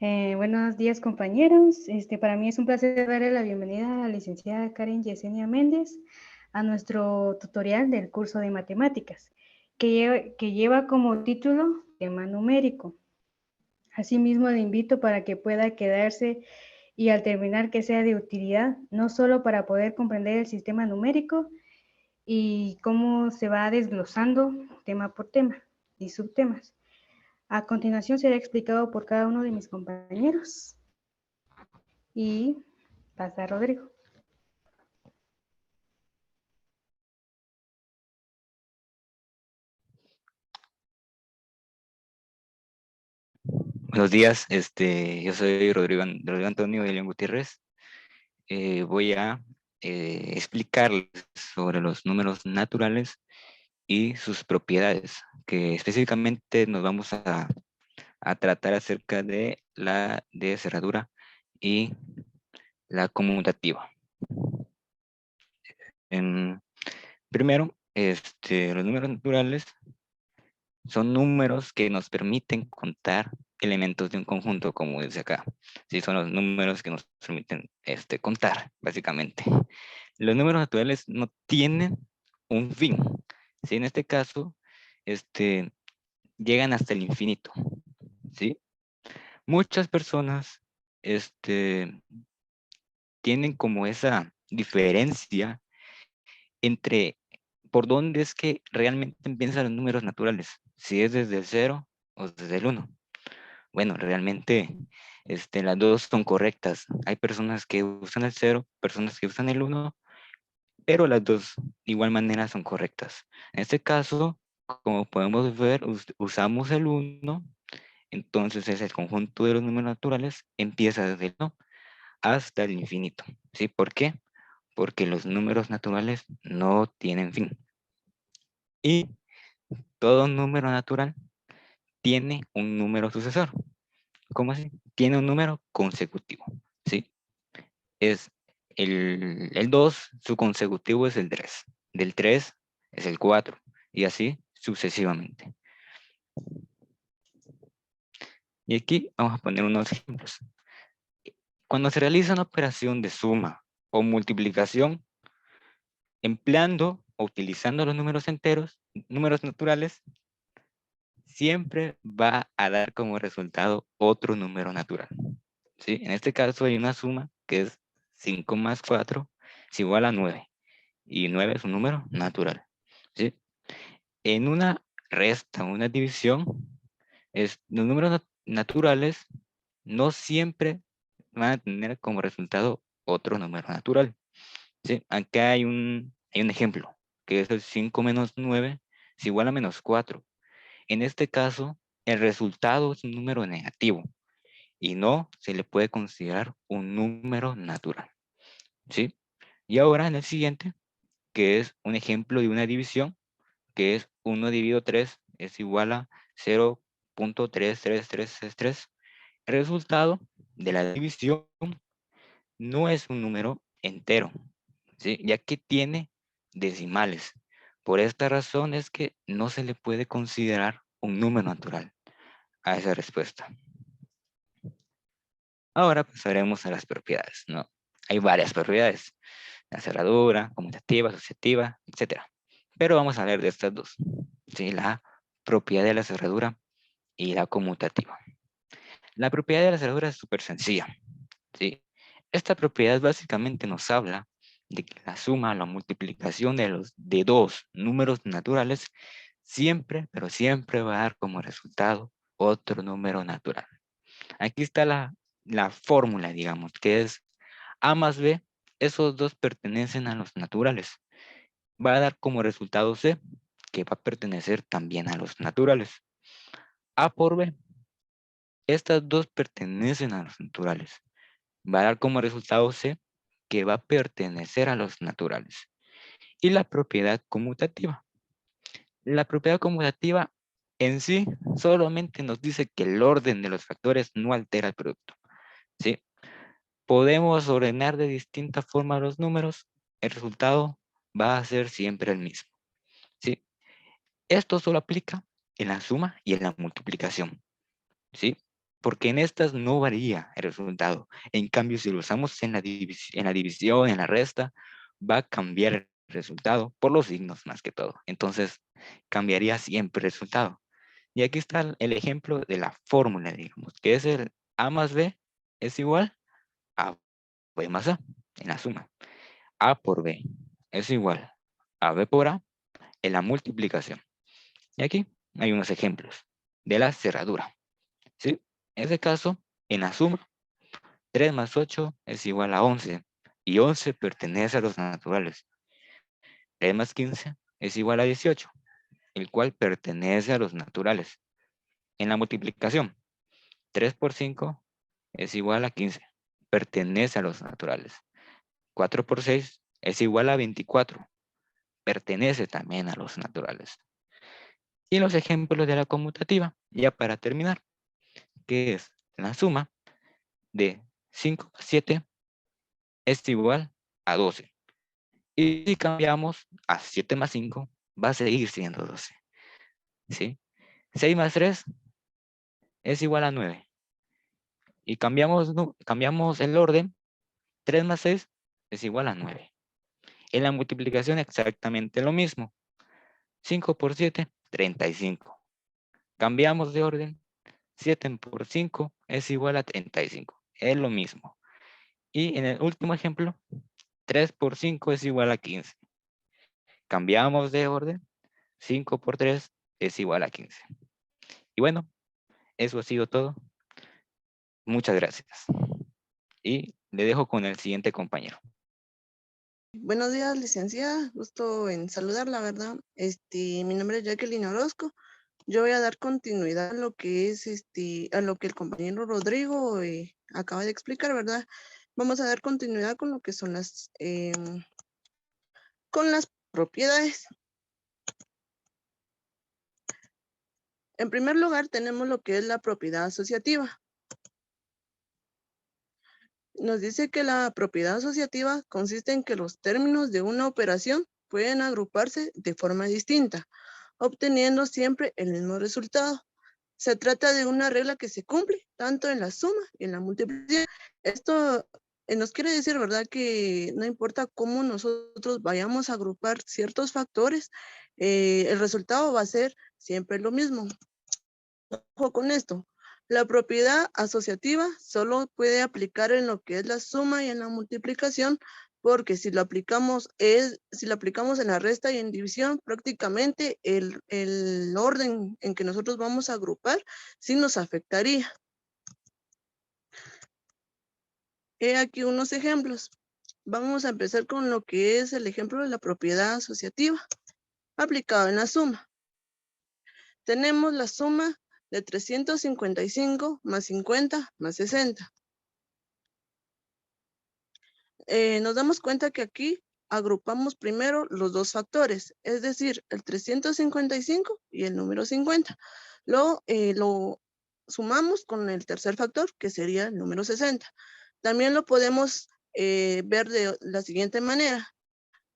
Buenos días, compañeros. Para mí es un placer darle la bienvenida a la licenciada Karen Yesenia Méndez a nuestro tutorial del curso de matemáticas, que lleva como título tema numérico. Asimismo, le invito para que pueda quedarse y al terminar que sea de utilidad, no solo para poder comprender el sistema numérico y cómo se va desglosando tema por tema y subtemas. A continuación será explicado por cada uno de mis compañeros. Y pasa Rodrigo. Buenos días, yo soy Rodrigo Antonio de León Gutiérrez. Voy a explicarles sobre los números naturales y sus propiedades, que específicamente nos vamos a tratar acerca de la de cerradura y la conmutativa. Primero, los números naturales son números que nos permiten contar elementos de un conjunto, como dice acá. Sí, son los números que nos permiten contar, básicamente. Los números naturales no tienen un fin. ¿Sí? En este caso, llegan hasta el infinito. ¿Sí? Muchas personas tienen como esa diferencia entre por dónde es que realmente empiezan los números naturales, si es desde el 0 o desde el 1. Bueno, realmente las dos son correctas. Hay personas que usan el 0, personas que usan el 1, pero las dos de igual manera son correctas. En este caso, como podemos ver, usamos el 1, entonces es el conjunto de los números naturales, empieza desde el 1 hasta el infinito. ¿Sí? ¿Por qué? Porque los números naturales no tienen fin. Y todo número natural tiene un número sucesor. ¿Cómo así? Tiene un número consecutivo. ¿Sí? Es el 2, su consecutivo es el 3. Del 3 es el 4. Y así sucesivamente. Y aquí vamos a poner unos ejemplos. Cuando se realiza una operación de suma o multiplicación, empleando o utilizando los números enteros, números naturales, siempre va a dar como resultado otro número natural. ¿Sí? En este caso hay una suma que es 5 más 4 es igual a 9. Y 9 es un número natural. ¿Sí? En una resta, una división, los números naturales no siempre van a tener como resultado otro número natural. ¿Sí? Acá hay un ejemplo, que es el 5 menos 9 es igual a menos 4. En este caso, el resultado es un número negativo y no se le puede considerar un número natural. ¿Sí? Y ahora en el siguiente, que es un ejemplo de una división, que es 1 dividido 3 es igual a 0.33333. El resultado de la división no es un número entero, ¿sí? Ya que tiene decimales. Por esta razón es que no se le puede considerar un número natural a esa respuesta. Ahora pasaremos a las propiedades, ¿no? Hay varias propiedades: la cerradura, conmutativa, asociativa, etc. Pero vamos a ver de estas dos, ¿sí? La propiedad de la cerradura y la conmutativa. La propiedad de la cerradura es súper sencilla, ¿sí? Esta propiedad básicamente nos habla de que la suma o la multiplicación de dos números naturales siempre, pero siempre va a dar como resultado otro número natural. Aquí está la fórmula, digamos, que es A más B. Esos dos pertenecen a los naturales. Va a dar como resultado C, que va a pertenecer también a los naturales. A por B. Estas dos pertenecen a los naturales. Va a dar como resultado C, que va a pertenecer a los naturales. Y la propiedad conmutativa. La propiedad conmutativa en sí solamente nos dice que el orden de los factores no altera el producto. ¿Sí? Podemos ordenar de distinta forma los números, el resultado va a ser siempre el mismo. ¿Sí? Esto solo aplica en la suma y en la multiplicación. ¿Sí? porque en estas no varía el resultado. En cambio, si lo usamos en la división, en la resta, va a cambiar el resultado por los signos más que todo. Entonces, cambiaría siempre el resultado. Y aquí está el ejemplo de la fórmula, digamos, que es el A más B es igual a B más A en la suma. A por B es igual a B por A en la multiplicación. Y aquí hay unos ejemplos de la cerradura. ¿Sí? En este caso, en la suma, 3 más 8 es igual a 11. Y 11 pertenece a los naturales. 3 más 15 es igual a 18, el cual pertenece a los naturales. En la multiplicación, 3 por 5 es igual a 15, pertenece a los naturales. 4 por 6 es igual a 24, pertenece también a los naturales. Y los ejemplos de la conmutativa, ya para terminar, que es la suma de 5 más 7 es igual a 12. Y si cambiamos a 7 más 5, va a seguir siendo 12. ¿Sí? 6 más 3 es igual a 9. Y cambiamos el orden, 3 más 6 es igual a 9. En la multiplicación exactamente lo mismo. 5 por 7, 35. Cambiamos de orden, 7 por 5 es igual a 35. Es lo mismo. Y en el último ejemplo, 3 por 5 es igual a 15. Cambiamos de orden, 5 por 3 es igual a 15. Y bueno, eso ha sido todo. Muchas gracias. Y le dejo con el siguiente compañero. Buenos días, licenciada. Gusto en saludarla, ¿verdad? Mi nombre es Jacqueline Orozco. Yo voy a dar continuidad a lo que es a lo que el compañero Rodrigo acaba de explicar, ¿verdad? Vamos a dar continuidad con lo que son con las propiedades. En primer lugar, tenemos lo que es la propiedad asociativa. Nos dice que la propiedad asociativa consiste en que los términos de una operación pueden agruparse de forma distinta, obteniendo siempre el mismo resultado. Se trata de una regla que se cumple tanto en la suma y en la multiplicación. Esto nos quiere decir, ¿verdad?, que no importa cómo nosotros vayamos a agrupar ciertos factores, el resultado va a ser siempre lo mismo. Ojo con esto. La propiedad asociativa solo puede aplicar en lo que es la suma y en la multiplicación, porque si lo aplicamos en la resta y en división, prácticamente el orden en que nosotros vamos a agrupar sí nos afectaría. He aquí unos ejemplos. Vamos a empezar con lo que es el ejemplo de la propiedad asociativa aplicada en la suma. Tenemos la suma de 355 más 50 más 60. Nos damos cuenta que aquí agrupamos primero los dos factores, es decir, el 355 y el número 50. Luego lo sumamos con el tercer factor, que sería el número 60. También lo podemos ver de la siguiente manera.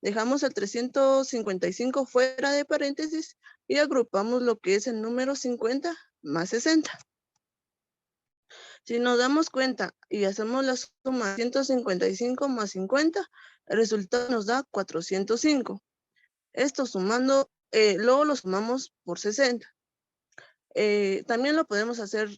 Dejamos el 355 fuera de paréntesis y agrupamos lo que es el número 50 más 60. Si nos damos cuenta y hacemos la suma 155 más 50, el resultado nos da 405. Esto sumando, luego lo sumamos por 60. También lo podemos hacer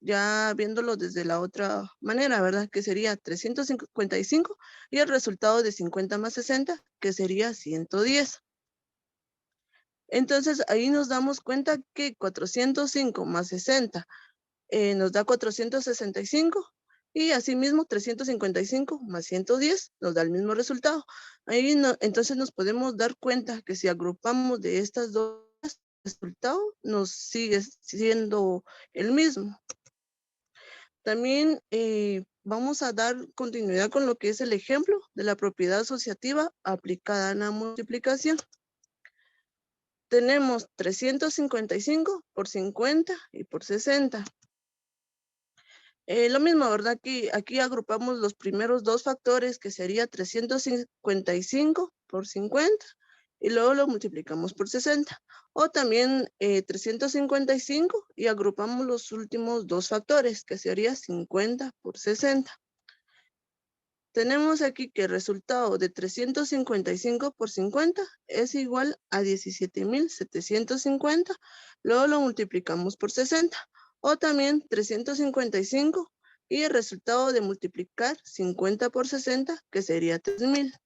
ya viéndolo desde la otra manera, ¿verdad? Que sería 355 y el resultado de 50 más 60, que sería 110. Entonces ahí nos damos cuenta que 405 más 60 nos da 465 y asimismo 355 más 110 nos da el mismo resultado. Ahí entonces nos podemos dar cuenta que si agrupamos de estas dos, el resultado nos sigue siendo el mismo. También vamos a dar continuidad con lo que es el ejemplo de la propiedad asociativa aplicada en la multiplicación. Tenemos 355 por 50 y por 60. Lo mismo, ¿verdad? Aquí agrupamos los primeros dos factores, que sería 355 por 50 y luego lo multiplicamos por 60. O también 355 y agrupamos los últimos dos factores, que sería 50 por 60. Tenemos aquí que el resultado de 355 por 50 es igual a 17.750. Luego lo multiplicamos por 60. O también 355 y el resultado de multiplicar 50 por 60, que sería 3.000.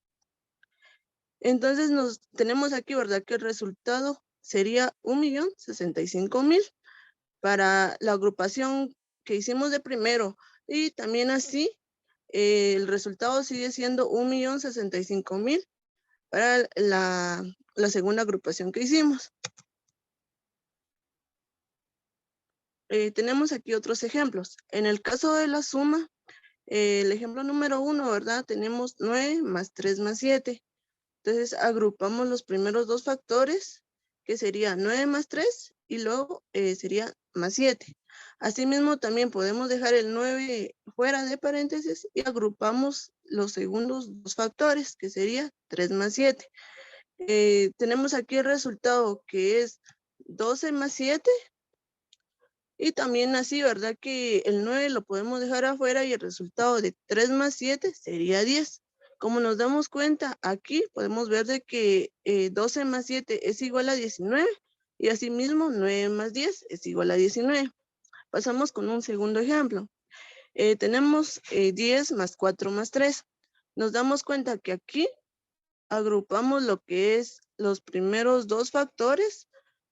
Entonces tenemos aquí, ¿verdad? Que el resultado sería 1.065.000 para la agrupación que hicimos de primero. Y también así, el resultado sigue siendo 1.065.000 para la segunda agrupación que hicimos. Tenemos aquí otros ejemplos. En el caso de la suma, el ejemplo número 1, ¿verdad? Tenemos 9 más 3 más 7. Entonces agrupamos los primeros dos factores, que sería 9 más 3 y luego sería más 7. Asimismo, también podemos dejar el 9 fuera de paréntesis y agrupamos los segundos dos factores, que sería 3 más 7. Tenemos aquí el resultado, que es 12 más 7. Y también así, ¿verdad? Que el 9 lo podemos dejar afuera y el resultado de 3 más 7 sería 10. Como nos damos cuenta, aquí podemos ver de que 12 más 7 es igual a 19 y asimismo 9 más 10 es igual a 19. Pasamos con un segundo ejemplo. Tenemos 10 más 4 más 3. Nos damos cuenta que aquí agrupamos lo que es los primeros dos factores,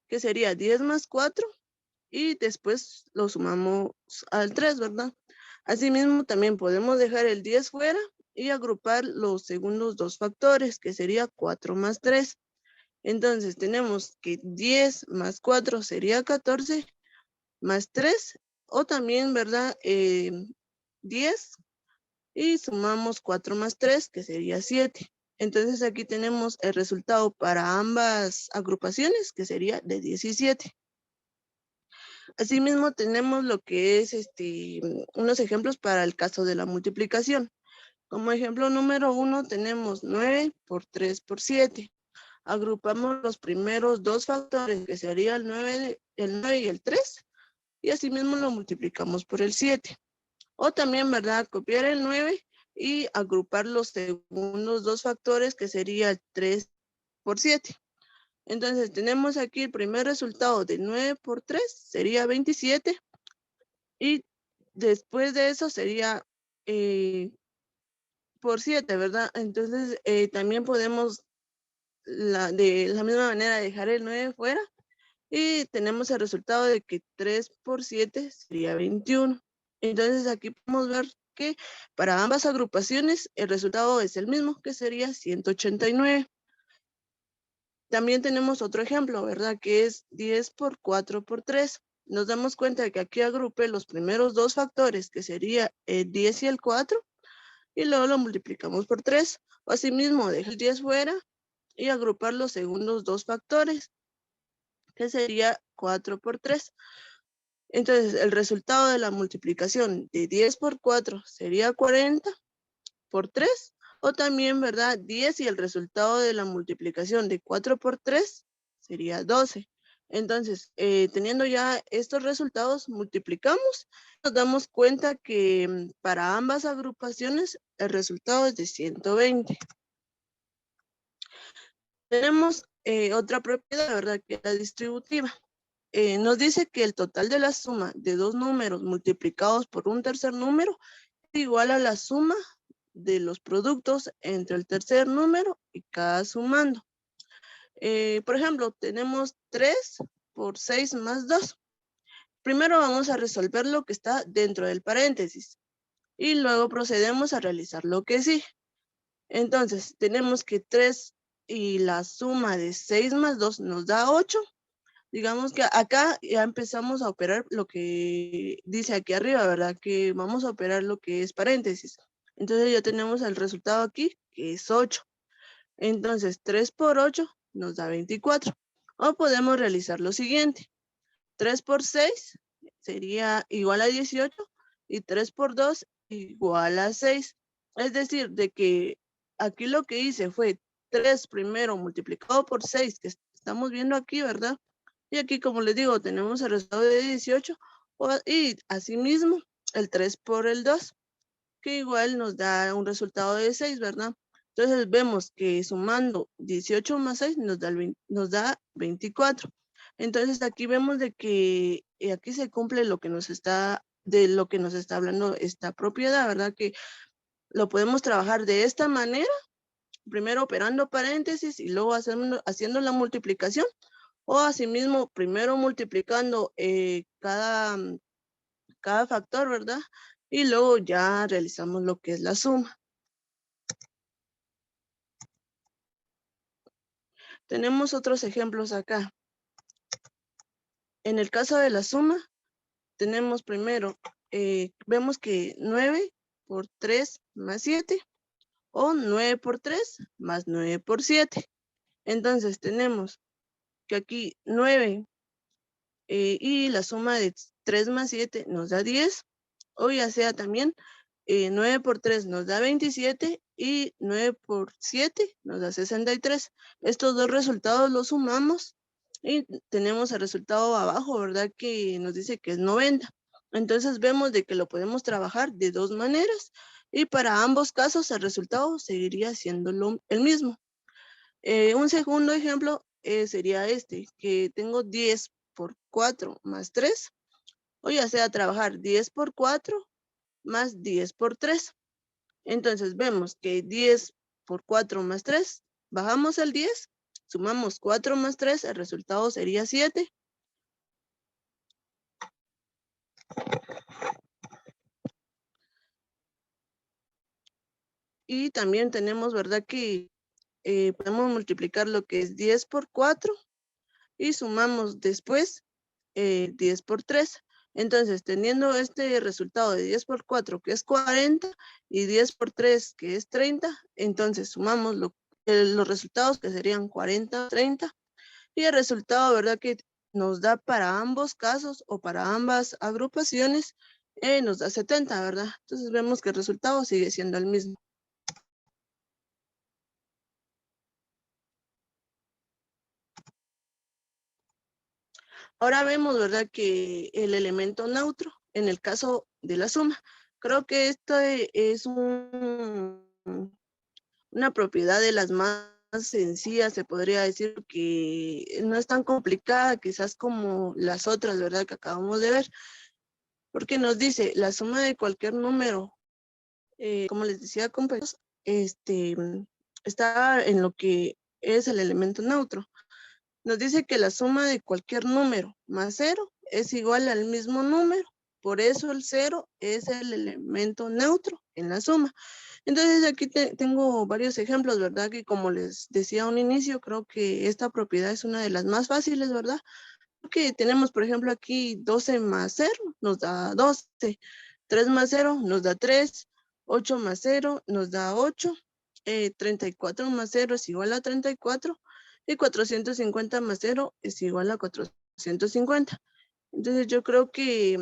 que sería 10 más 4 y después lo sumamos al 3, ¿verdad? Asimismo, también podemos dejar el 10 fuera y agrupar los segundos dos factores, que sería 4 más 3. Entonces, tenemos que 10 más 4 sería 14, más 3, o también, ¿verdad? 10 y sumamos 4 más 3, que sería 7. Entonces, aquí tenemos el resultado para ambas agrupaciones, que sería de 17. Asimismo, tenemos lo que es unos ejemplos para el caso de la multiplicación. Como ejemplo número 1 tenemos 9 por 3 por 7. Agrupamos los primeros dos factores, que sería el 9 y el 3, y asimismo lo multiplicamos por el 7. O también, ¿verdad? Copiar el 9 y agrupar los segundos dos factores, que sería el 3 por 7. Entonces tenemos aquí el primer resultado de 9 por 3 sería 27 y después de eso sería por 7, ¿verdad? Entonces también podemos de la misma manera dejar el 9 fuera y tenemos el resultado de que 3 por 7 sería 21. Entonces aquí podemos ver que para ambas agrupaciones el resultado es el mismo, que sería 189. También tenemos otro ejemplo, ¿verdad? Que es 10 por 4 por 3. Nos damos cuenta de que aquí agrupé los primeros dos factores, que sería el 10 y el 4, y luego lo multiplicamos por 3. O asimismo, dejo el 10 fuera y agrupar los segundos dos factores, que sería 4 por 3. Entonces, el resultado de la multiplicación de 10 por 4 sería 40 por 3. O también, ¿verdad? 10 y el resultado de la multiplicación de 4 por 3 sería 12. Entonces, teniendo ya estos resultados, multiplicamos. Nos damos cuenta que para ambas agrupaciones el resultado es de 120. Tenemos otra propiedad, ¿verdad? Que es la distributiva. Nos dice que el total de la suma de dos números multiplicados por un tercer número es igual a la suma de los productos entre el tercer número y cada sumando. Por ejemplo, tenemos 3 por 6 más 2. Primero vamos a resolver lo que está dentro del paréntesis y luego procedemos a realizar lo que sí. Entonces, tenemos que 3 y la suma de 6 más 2 nos da 8. Digamos que acá ya empezamos a operar lo que dice aquí arriba, ¿verdad? Que vamos a operar lo que es paréntesis. Entonces ya tenemos el resultado aquí, que es 8. Entonces 3 por 8 nos da 24. O podemos realizar lo siguiente. 3 por 6 sería igual a 18 y 3 por 2 igual a 6. Es decir, de que aquí lo que hice fue 3 primero multiplicado por 6, que estamos viendo aquí, ¿verdad? Y aquí, como les digo, tenemos el resultado de 18, y asimismo el 3 por el 2, que igual nos da un resultado de 6, ¿verdad? Entonces vemos que sumando 18 más 6 nos da 24. Entonces aquí vemos de que aquí se cumple lo que nos está, de lo que nos está hablando esta propiedad, ¿verdad? Que lo podemos trabajar de esta manera, primero operando paréntesis y luego haciendo la multiplicación, o asimismo primero multiplicando cada factor, ¿verdad? Y luego ya realizamos lo que es la suma. Tenemos otros ejemplos acá. En el caso de la suma, tenemos primero, vemos que 9 por 3 más 7, o 9 por 3 más 9 por 7. Entonces tenemos que aquí 9 y la suma de 3 más 7 nos da 10, o ya sea también 9 por 3 nos da 27 y 9 por 7 nos da 63. Estos dos resultados los sumamos y tenemos el resultado abajo, ¿verdad? Que nos dice que es 90. Entonces vemos de que lo podemos trabajar de dos maneras y para ambos casos el resultado seguiría siendo el mismo. Un segundo ejemplo sería este, que tengo 10 por 4 más 3, o ya sea trabajar 10 por 4 más 10 por 3. Entonces vemos que 10 por 4 más 3, bajamos el 10, sumamos 4 más 3, el resultado sería 7. Y también tenemos, ¿verdad? Que podemos multiplicar lo que es 10 por 4 y sumamos después 10 por 3. Entonces, teniendo este resultado de 10 por 4, que es 40, y 10 por 3, que es 30, entonces sumamos los resultados, que serían 40, 30, y el resultado, ¿verdad? Que nos da para ambos casos o para ambas agrupaciones, nos da 70, ¿verdad? Entonces vemos que el resultado sigue siendo el mismo. Ahora vemos, ¿verdad? Que el elemento neutro, en el caso de la suma, creo que esto es una propiedad de las más sencillas, se podría decir, que no es tan complicada quizás como las otras, ¿verdad? Que acabamos de ver, porque nos dice la suma de cualquier número, como les decía, compañeros, está en lo que es el elemento neutro. Nos dice que la suma de cualquier número más 0 es igual al mismo número. Por eso el 0 es el elemento neutro en la suma. Entonces aquí tengo varios ejemplos, ¿verdad? Que como les decía a un inicio, creo que esta propiedad es una de las más fáciles, ¿verdad? Porque tenemos, por ejemplo, aquí 12 más 0 nos da 12. 3 más 0 nos da 3. 8 más 0 nos da 8. 34 más 0 es igual a 34. Y 450 más 0 es igual a 450. Entonces yo creo que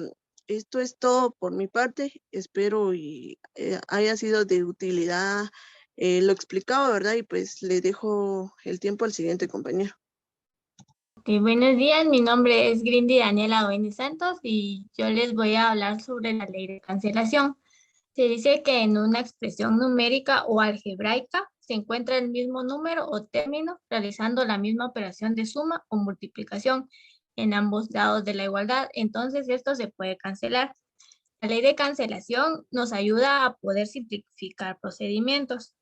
esto es todo por mi parte. Espero y haya sido de utilidad lo explicado, ¿verdad? Y pues le dejo el tiempo al siguiente compañero. Buenos días, mi nombre es Grindy Daniela Dueñez Santos y yo les voy a hablar sobre la ley de cancelación. Se dice que en una expresión numérica o algebraica se encuentra el mismo número o término realizando la misma operación de suma o multiplicación en ambos lados de la igualdad. Entonces esto se puede cancelar. La ley de cancelación nos ayuda a poder simplificar procedimientos.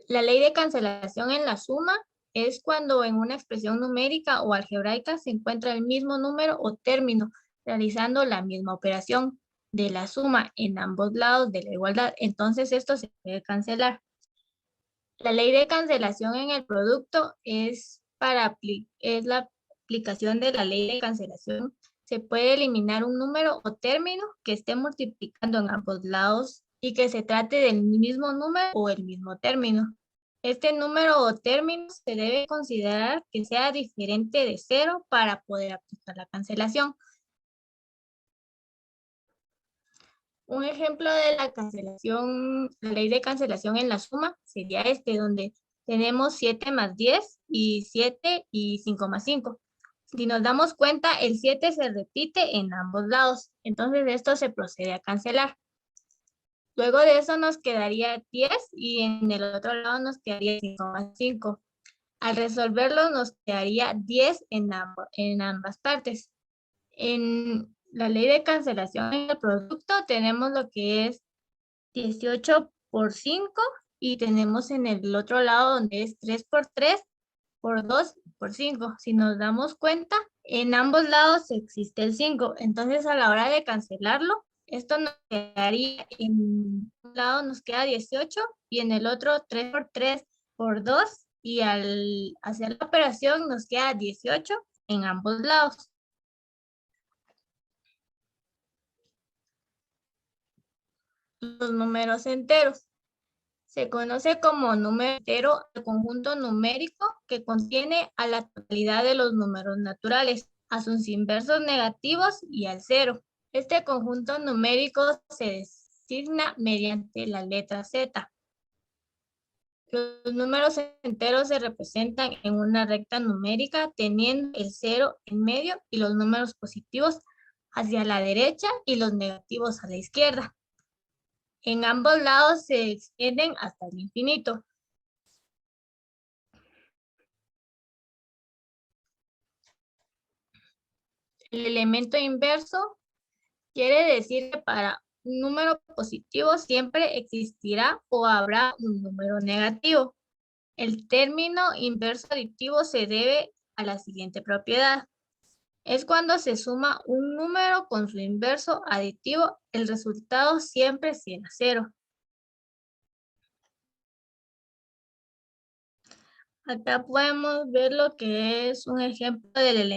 La ley de cancelación en la suma es cuando en una expresión numérica o algebraica se encuentra el mismo número o término realizando la misma operación de la suma en ambos lados de la igualdad. Entonces esto se puede cancelar. La ley de cancelación en el producto es la aplicación de la ley de cancelación. Se puede eliminar un número o término que esté multiplicando en ambos lados y que se trate del mismo número o el mismo término. Este número o término se debe considerar que sea diferente de 0 para poder aplicar la cancelación. Un ejemplo de la cancelación, la ley de cancelación en la suma sería donde tenemos 7 más 10 y 7 y 5 más 5. Si nos damos cuenta, el 7 se repite en ambos lados, entonces esto se procede a cancelar. Luego de eso nos quedaría 10 y en el otro lado nos quedaría 5 más 5. Al resolverlo nos quedaría 10 en ambas partes. En la ley de cancelación en el producto tenemos lo que es 18 por 5 y tenemos en el otro lado donde es 3 por 3 por 2 por 5. Si nos damos cuenta, en ambos lados existe el 5. Entonces a la hora de cancelarlo, esto nos quedaría, en un lado nos queda 18 y en el otro 3 por 3 por 2 y al hacer la operación nos queda 18 en ambos lados. Los números enteros. Se conoce como número entero al conjunto numérico que contiene a la totalidad de los números naturales, a sus inversos negativos y al cero. Este conjunto numérico se designa mediante la letra Z. Los números enteros se representan en una recta numérica teniendo el cero en medio y los números positivos hacia la derecha y los negativos a la izquierda. En ambos lados se extienden hasta el infinito. El elemento inverso quiere decir que para un número positivo siempre existirá o habrá un número negativo. El término inverso aditivo se debe a la siguiente propiedad. Es cuando se suma un número con su inverso aditivo, el resultado siempre será 0. Acá podemos ver lo que es un ejemplo del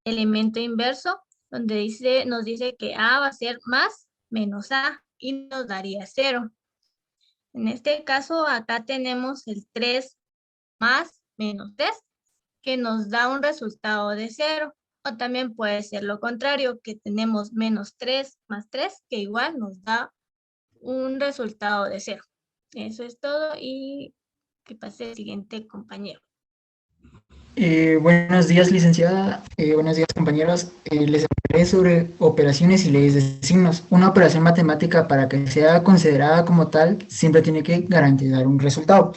elemento inverso, donde nos dice que A va a ser más menos A y nos daría 0. En este caso, acá tenemos el 3 más menos 3, que nos da un resultado de 0. O también puede ser lo contrario, que tenemos menos 3 más 3, que igual nos da un resultado de 0. Eso es todo y que pase el siguiente compañero. Buenos días, licenciada. Buenos días, compañeros. Les hablaré sobre operaciones y leyes de signos. Una operación matemática, para que sea considerada como tal, siempre tiene que garantizar un resultado.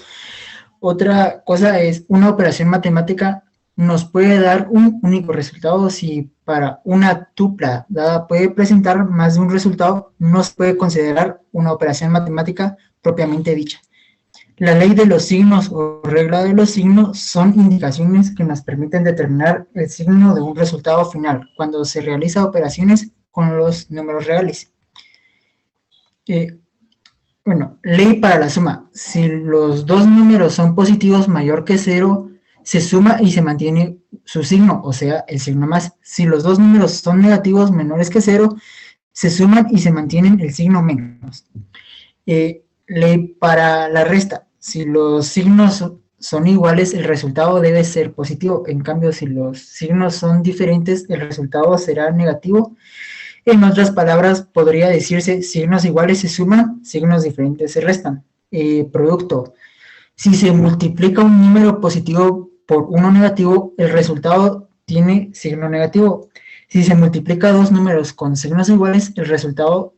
Otra cosa es, una operación matemática nos puede dar un único resultado. Si para una tupla dada puede presentar más de un resultado, no se puede considerar una operación matemática propiamente dicha. La ley de los signos o regla de los signos son indicaciones que nos permiten determinar el signo de un resultado final cuando se realizan operaciones con los números reales. Ley para la suma. Si los dos números son positivos mayor que 0, se suma y se mantiene su signo, o sea, el signo más. Si los dos números son negativos menores que 0, se suman y se mantienen el signo menos. Ley para la resta. Si los signos son iguales, el resultado debe ser positivo. En cambio, si los signos son diferentes, el resultado será negativo. En otras palabras, podría decirse, signos iguales se suman, signos diferentes se restan. Producto. Si se multiplica un número positivo por uno negativo, el resultado tiene signo negativo. Si se multiplica dos números con signos iguales, el resultado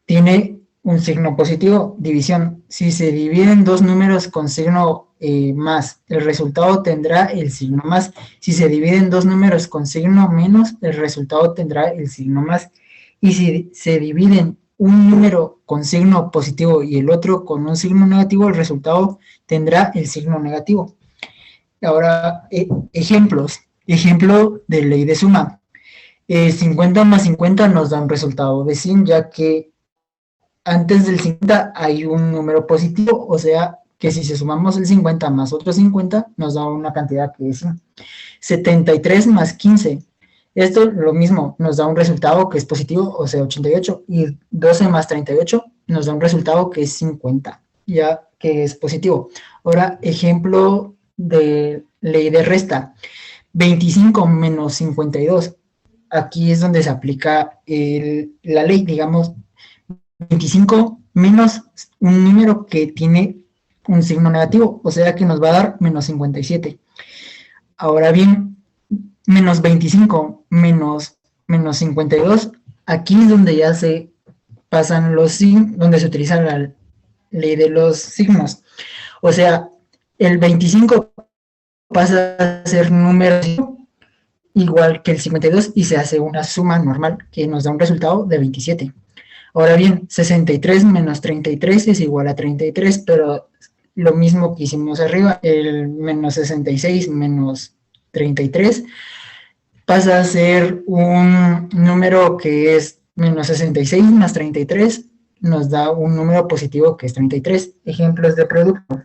tiene un signo positivo. División. Si se dividen dos números con signo más, el resultado tendrá el signo más. Si se dividen dos números con signo menos, el resultado tendrá el signo más. Y si se dividen un número con signo positivo y el otro con un signo negativo, el resultado tendrá el signo negativo. Ahora, ejemplos. Ejemplo de ley de suma. 50 más 50 nos da un resultado de 100, ya que antes del 50 hay un número positivo, o sea que si se sumamos el 50 más otro 50, nos da una cantidad que es 100. 73 más 15, esto lo mismo, nos da un resultado que es positivo, o sea 88, y 12 más 38 nos da un resultado que es 50, ya que es positivo. Ahora, ejemplo de ley de resta. 25 menos 52, aquí es donde se aplica la ley, digamos. 25 menos un número que tiene un signo negativo, o sea que nos va a dar menos 57. Ahora bien, menos 25 menos 52, aquí es donde ya se pasan los signos, donde se utiliza la ley de los signos. O sea, el 25 pasa a ser número igual que el 52 y se hace una suma normal que nos da un resultado de 27. Ahora bien, 63 menos 33 es igual a 33, pero lo mismo que hicimos arriba, el menos 66 menos 33 pasa a ser un número que es menos 66 más 33, nos da un número positivo que es 33. Ejemplos de producto.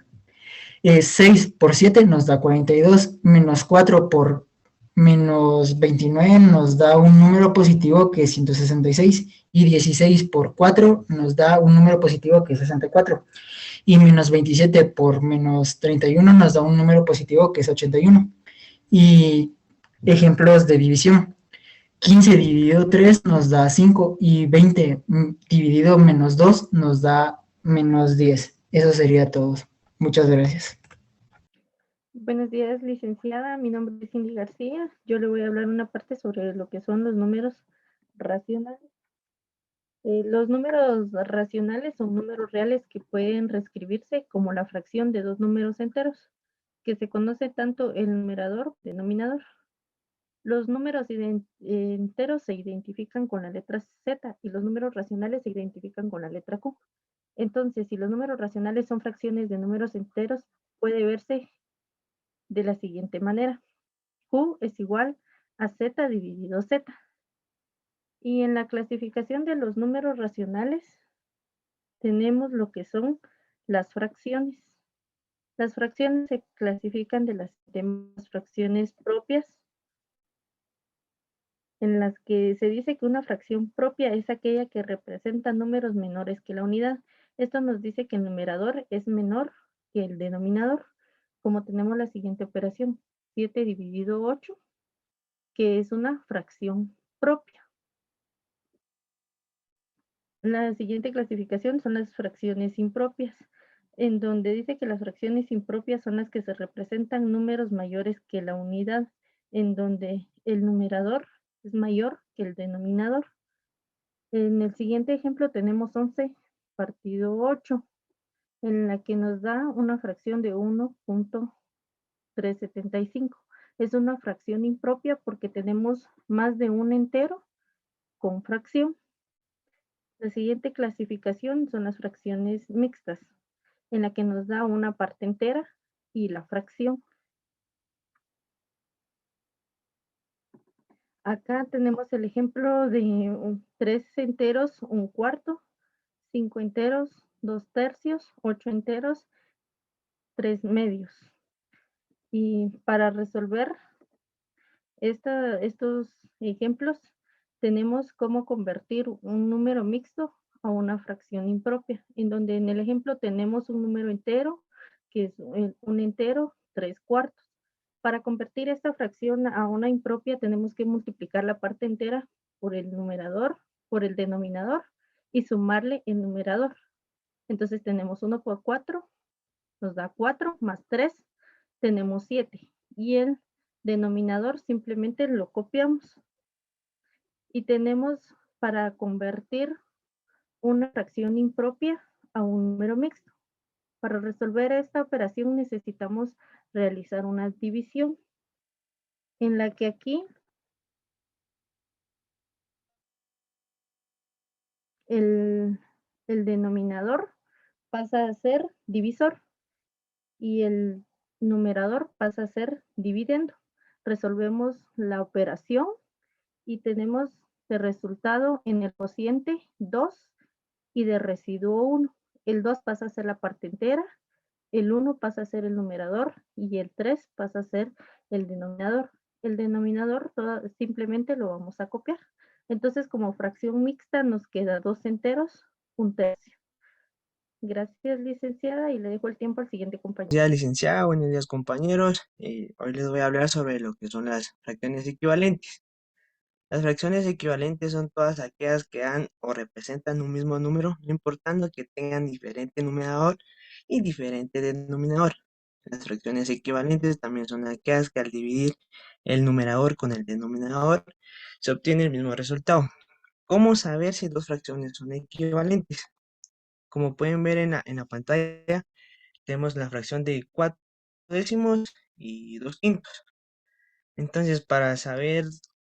6 por 7 nos da 42, menos 4 por menos 29 nos da un número positivo que es 166 y 16 por 4 nos da un número positivo que es 64 y menos 27 por menos 31 nos da un número positivo que es 81. Y ejemplos de división. 15 dividido 3 nos da 5 y 20 dividido menos 2 nos da menos 10. Eso sería todo. Muchas gracias. Buenos días, licenciada. Mi nombre es Cindy García. Yo le voy a hablar una parte sobre lo que son los números racionales. Los números racionales son números reales que pueden reescribirse como la fracción de dos números enteros, que se conoce tanto el numerador como el denominador. Los números enteros se identifican con la letra Z y los números racionales se identifican con la letra Q. Entonces, si los números racionales son fracciones de números enteros, puede verse de la siguiente manera. Q es igual a Z dividido Z. Y en la clasificación de los números racionales tenemos lo que son las fracciones. Las fracciones se clasifican de las demás fracciones propias, en las que se dice que una fracción propia es aquella que representa números menores que la unidad. Esto nos dice que el numerador es menor que el denominador, como tenemos la siguiente operación, 7 dividido 8, que es una fracción propia. La siguiente clasificación son las fracciones impropias, en donde dice que las fracciones impropias son las que se representan números mayores que la unidad, en donde el numerador es mayor que el denominador. En el siguiente ejemplo tenemos 11 partido 8, en la que nos da una fracción de 1.375. Es una fracción impropia porque tenemos más de un entero con fracción. La siguiente clasificación son las fracciones mixtas, en la que nos da una parte entera y la fracción. Acá tenemos el ejemplo de 3 enteros, 1/4, 5 enteros, 2 tercios, 8 enteros, 3 medios. Y para resolver estos ejemplos, tenemos cómo convertir un número mixto a una fracción impropia, en donde en el ejemplo tenemos un número entero, que es un entero 3/4. Para convertir esta fracción a una impropia tenemos que multiplicar la parte entera por el numerador, por el denominador y sumarle el numerador. Entonces tenemos 1 por 4, nos da 4 más 3, tenemos 7. Y el denominador simplemente lo copiamos. Y tenemos para convertir una fracción impropia a un número mixto. Para resolver esta operación necesitamos realizar una división, en la que aquí el denominador pasa a ser divisor y el numerador pasa a ser dividendo. Resolvemos la operación y tenemos de resultado en el cociente 2 y de residuo 1. El 2 pasa a ser la parte entera, el 1 pasa a ser el numerador y el 3 pasa a ser el denominador. El denominador simplemente lo vamos a copiar. Entonces, como fracción mixta nos queda 2 enteros, 1 tercio. Gracias, licenciada, y le dejo el tiempo al siguiente compañero. Buenos días, licenciada. Buenos días, compañeros. Hoy les voy a hablar sobre lo que son las fracciones equivalentes. Las fracciones equivalentes son todas aquellas que dan o representan un mismo número, no importando que tengan diferente numerador y diferente denominador. Las fracciones equivalentes también son aquellas que al dividir el numerador con el denominador se obtiene el mismo resultado. ¿Cómo saber si dos fracciones son equivalentes? Como pueden ver en la pantalla, tenemos la fracción de 4 décimos y 2 quintos. Entonces, para saber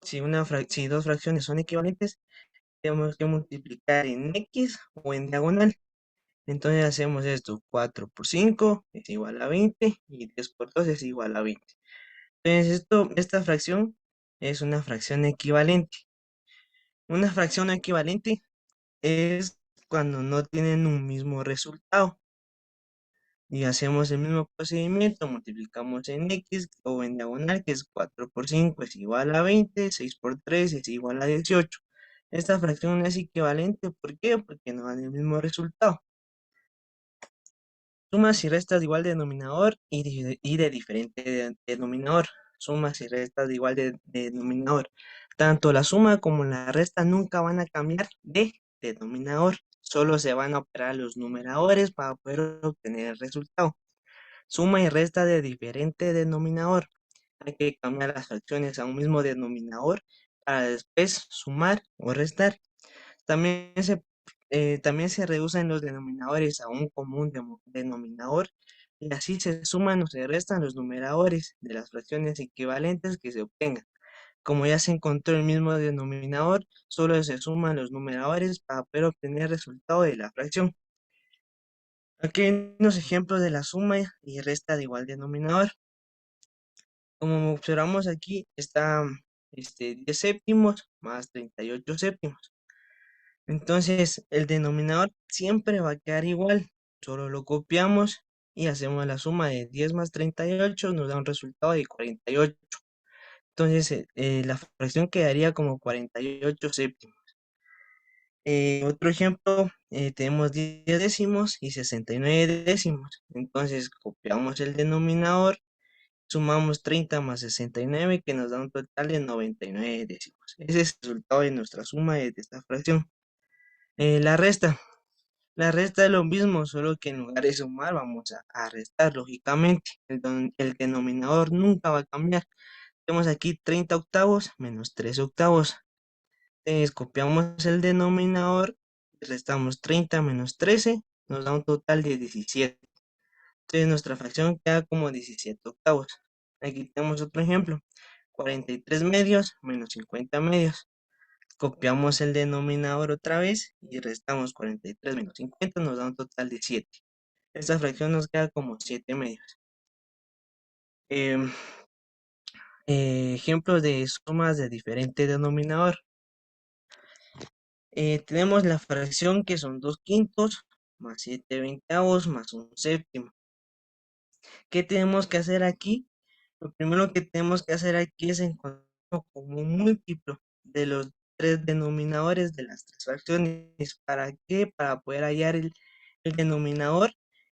si dos fracciones son equivalentes, tenemos que multiplicar en X o en diagonal. Entonces hacemos esto, 4 por 5 es igual a 20 y 10 por 2 es igual a 20. Entonces esta fracción es una fracción equivalente. Una fracción equivalente es cuando no tienen un mismo resultado. Y hacemos el mismo procedimiento, multiplicamos en X o en diagonal, que es 4 por 5 es igual a 20, 6 por 3 es igual a 18. Esta fracción no es equivalente, ¿por qué? Porque no dan el mismo resultado. Sumas y restas de igual denominador y de diferente denominador. Sumas y restas de igual denominador. Tanto la suma como la resta nunca van a cambiar de denominador. Solo se van a operar los numeradores para poder obtener el resultado. Suma y resta de diferente denominador. Hay que cambiar las fracciones a un mismo denominador para después sumar o restar. También se reducen los denominadores a un común denominador y así se suman o se restan los numeradores de las fracciones equivalentes que se obtengan. Como ya se encontró el mismo denominador, solo se suman los numeradores para poder obtener el resultado de la fracción. Aquí hay unos ejemplos de la suma y resta de igual denominador. Como observamos aquí, está 10 séptimos más 38 séptimos. Entonces, el denominador siempre va a quedar igual. Solo lo copiamos y hacemos la suma de 10 más 38, nos da un resultado de 48. Entonces, la fracción quedaría como 48 séptimos. Otro ejemplo, tenemos 10 décimos y 69 décimos. Entonces, copiamos el denominador, sumamos 30 más 69, que nos da un total de 99 décimos. Ese es el resultado de nuestra suma de esta fracción. La resta. La resta es lo mismo, solo que en lugar de sumar vamos a restar, lógicamente. El denominador nunca va a cambiar. Tenemos aquí 30 octavos menos 3 octavos. Entonces copiamos el denominador, restamos 30 menos 13, nos da un total de 17. Entonces nuestra fracción queda como 17 octavos. Aquí tenemos otro ejemplo. 43 medios menos 50 medios. Copiamos el denominador otra vez y restamos 43 menos 50, nos da un total de 7. Esta fracción nos queda como 7 medios. Ejemplos de sumas de diferente denominador. Tenemos la fracción que son 2 quintos más 7 veinteavos más un séptimo. ¿Qué tenemos que hacer aquí? Lo primero que tenemos que hacer aquí es encontrar como un múltiplo de los tres denominadores de las tres fracciones. ¿Para qué? Para poder hallar el denominador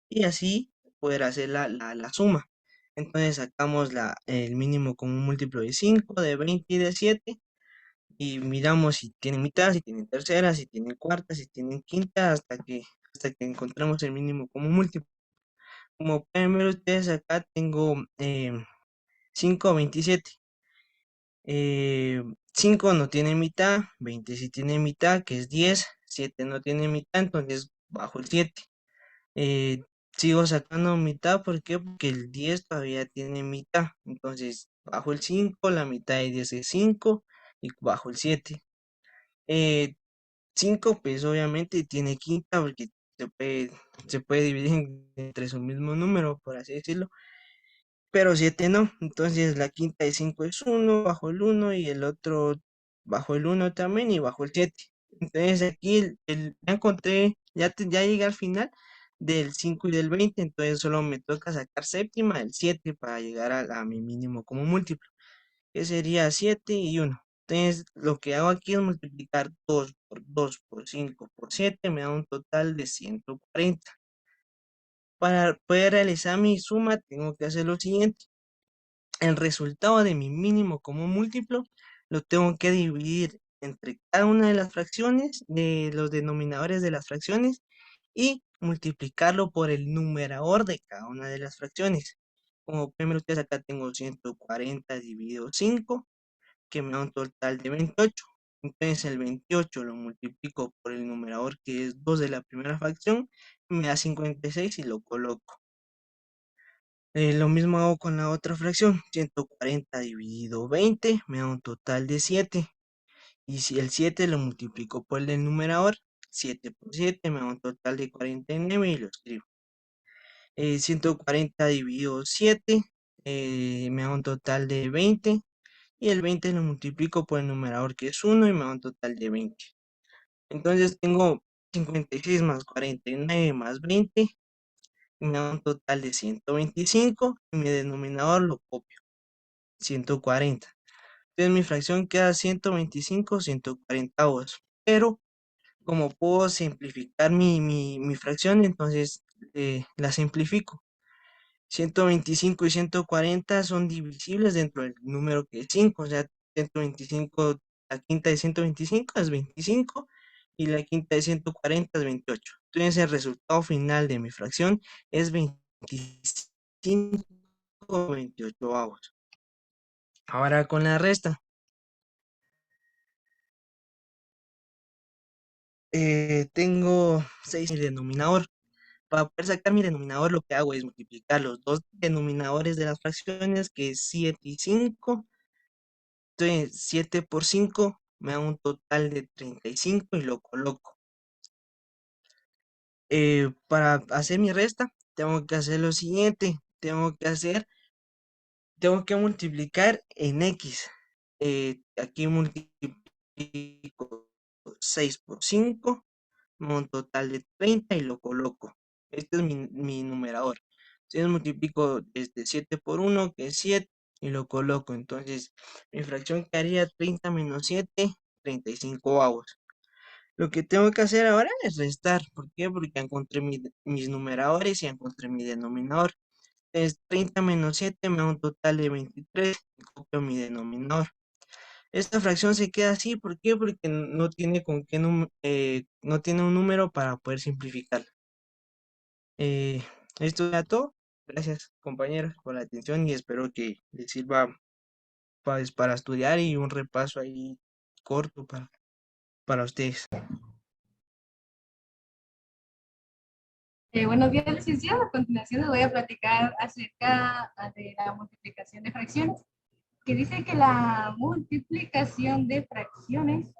y así poder hacer la suma. Entonces sacamos el mínimo como un múltiplo de 5, de 20 y de 7 y miramos si tienen mitad, si tienen tercera, si tienen cuarta, si tienen quinta, hasta que encontremos el mínimo como múltiplo. Como pueden ver ustedes acá tengo 5, 27. 5 no tiene mitad, 20 sí tiene mitad, que es 10, 7 no tiene mitad, entonces bajo el 7. Eh, Sigo sacando mitad, ¿por qué? Porque el 10 todavía tiene mitad, entonces bajo el 5, la mitad de 10 es 5 y bajo el 7. 5 pues obviamente tiene quinta porque se puede dividir entre su mismo número, por así decirlo. Pero 7 no, entonces la quinta de 5 es 1 bajo el 1 y el otro bajo el 1 también y bajo el 7. Entonces aquí ya encontré, ya llegué al final del 5 y del 20, entonces solo me toca sacar séptima del 7 para llegar a mi mínimo como múltiplo, que sería 7 y 1. Entonces lo que hago aquí es multiplicar 2 por 2 por 5 por 7, me da un total de 140. Para poder realizar mi suma tengo que hacer lo siguiente. El resultado de mi mínimo como múltiplo lo tengo que dividir entre cada una de las fracciones, de los denominadores de las fracciones, y multiplicarlo por el numerador de cada una de las fracciones. Como pueden ver ustedes, acá tengo 140 dividido 5, que me da un total de 28. Entonces el 28 lo multiplico por el numerador, que es 2 de la primera fracción, me da 56 y lo coloco. Lo mismo hago con la otra fracción, 140 dividido 20, me da un total de 7. Y si el 7 lo multiplico por el del numerador, 7 por 7 me da un total de 49 y lo escribo. 140 dividido 7 me da un total de 20. Y el 20 lo multiplico por el numerador, que es 1, y me da un total de 20. Entonces tengo 56 más 49 más 20, y me da un total de 125, y mi denominador lo copio, 140. Entonces mi fracción queda 125 140. Pero como puedo simplificar mi fracción, entonces la simplifico. 125 y 140 son divisibles dentro del número que es 5, o sea, 125, la quinta de 125 es 25 y la quinta de 140 es 28. Entonces el resultado final de mi fracción es 25/28. Ahora con la resta. Tengo 6 en el denominador. Para poder sacar mi denominador, lo que hago es multiplicar los dos denominadores de las fracciones, que es 7 y 5. Entonces, 7 por 5 me da un total de 35 y lo coloco. Para hacer mi resta, tengo que hacer lo siguiente. Tengo que multiplicar en X. Aquí multiplico 6 por 5, me da un total de 30 y lo coloco. Este es mi numerador. Entonces multiplico 7 por 1, que es 7, y lo coloco. Entonces, mi fracción quedaría 30 menos 7, 35. Lo que tengo que hacer ahora es restar. ¿Por qué? Porque ya encontré mis numeradores y ya encontré mi denominador. Entonces, 30 menos 7 me da un total de 23, y copio mi denominador. Esta fracción se queda así. ¿Por qué? Porque no tiene no tiene un número para poder simplificar. Esto era todo. Gracias, compañeros, por la atención y espero que les sirva para estudiar y un repaso ahí corto para ustedes. Buenos días, licenciado. A continuación les voy a platicar acerca de la multiplicación de fracciones, que dice que la multiplicación de fracciones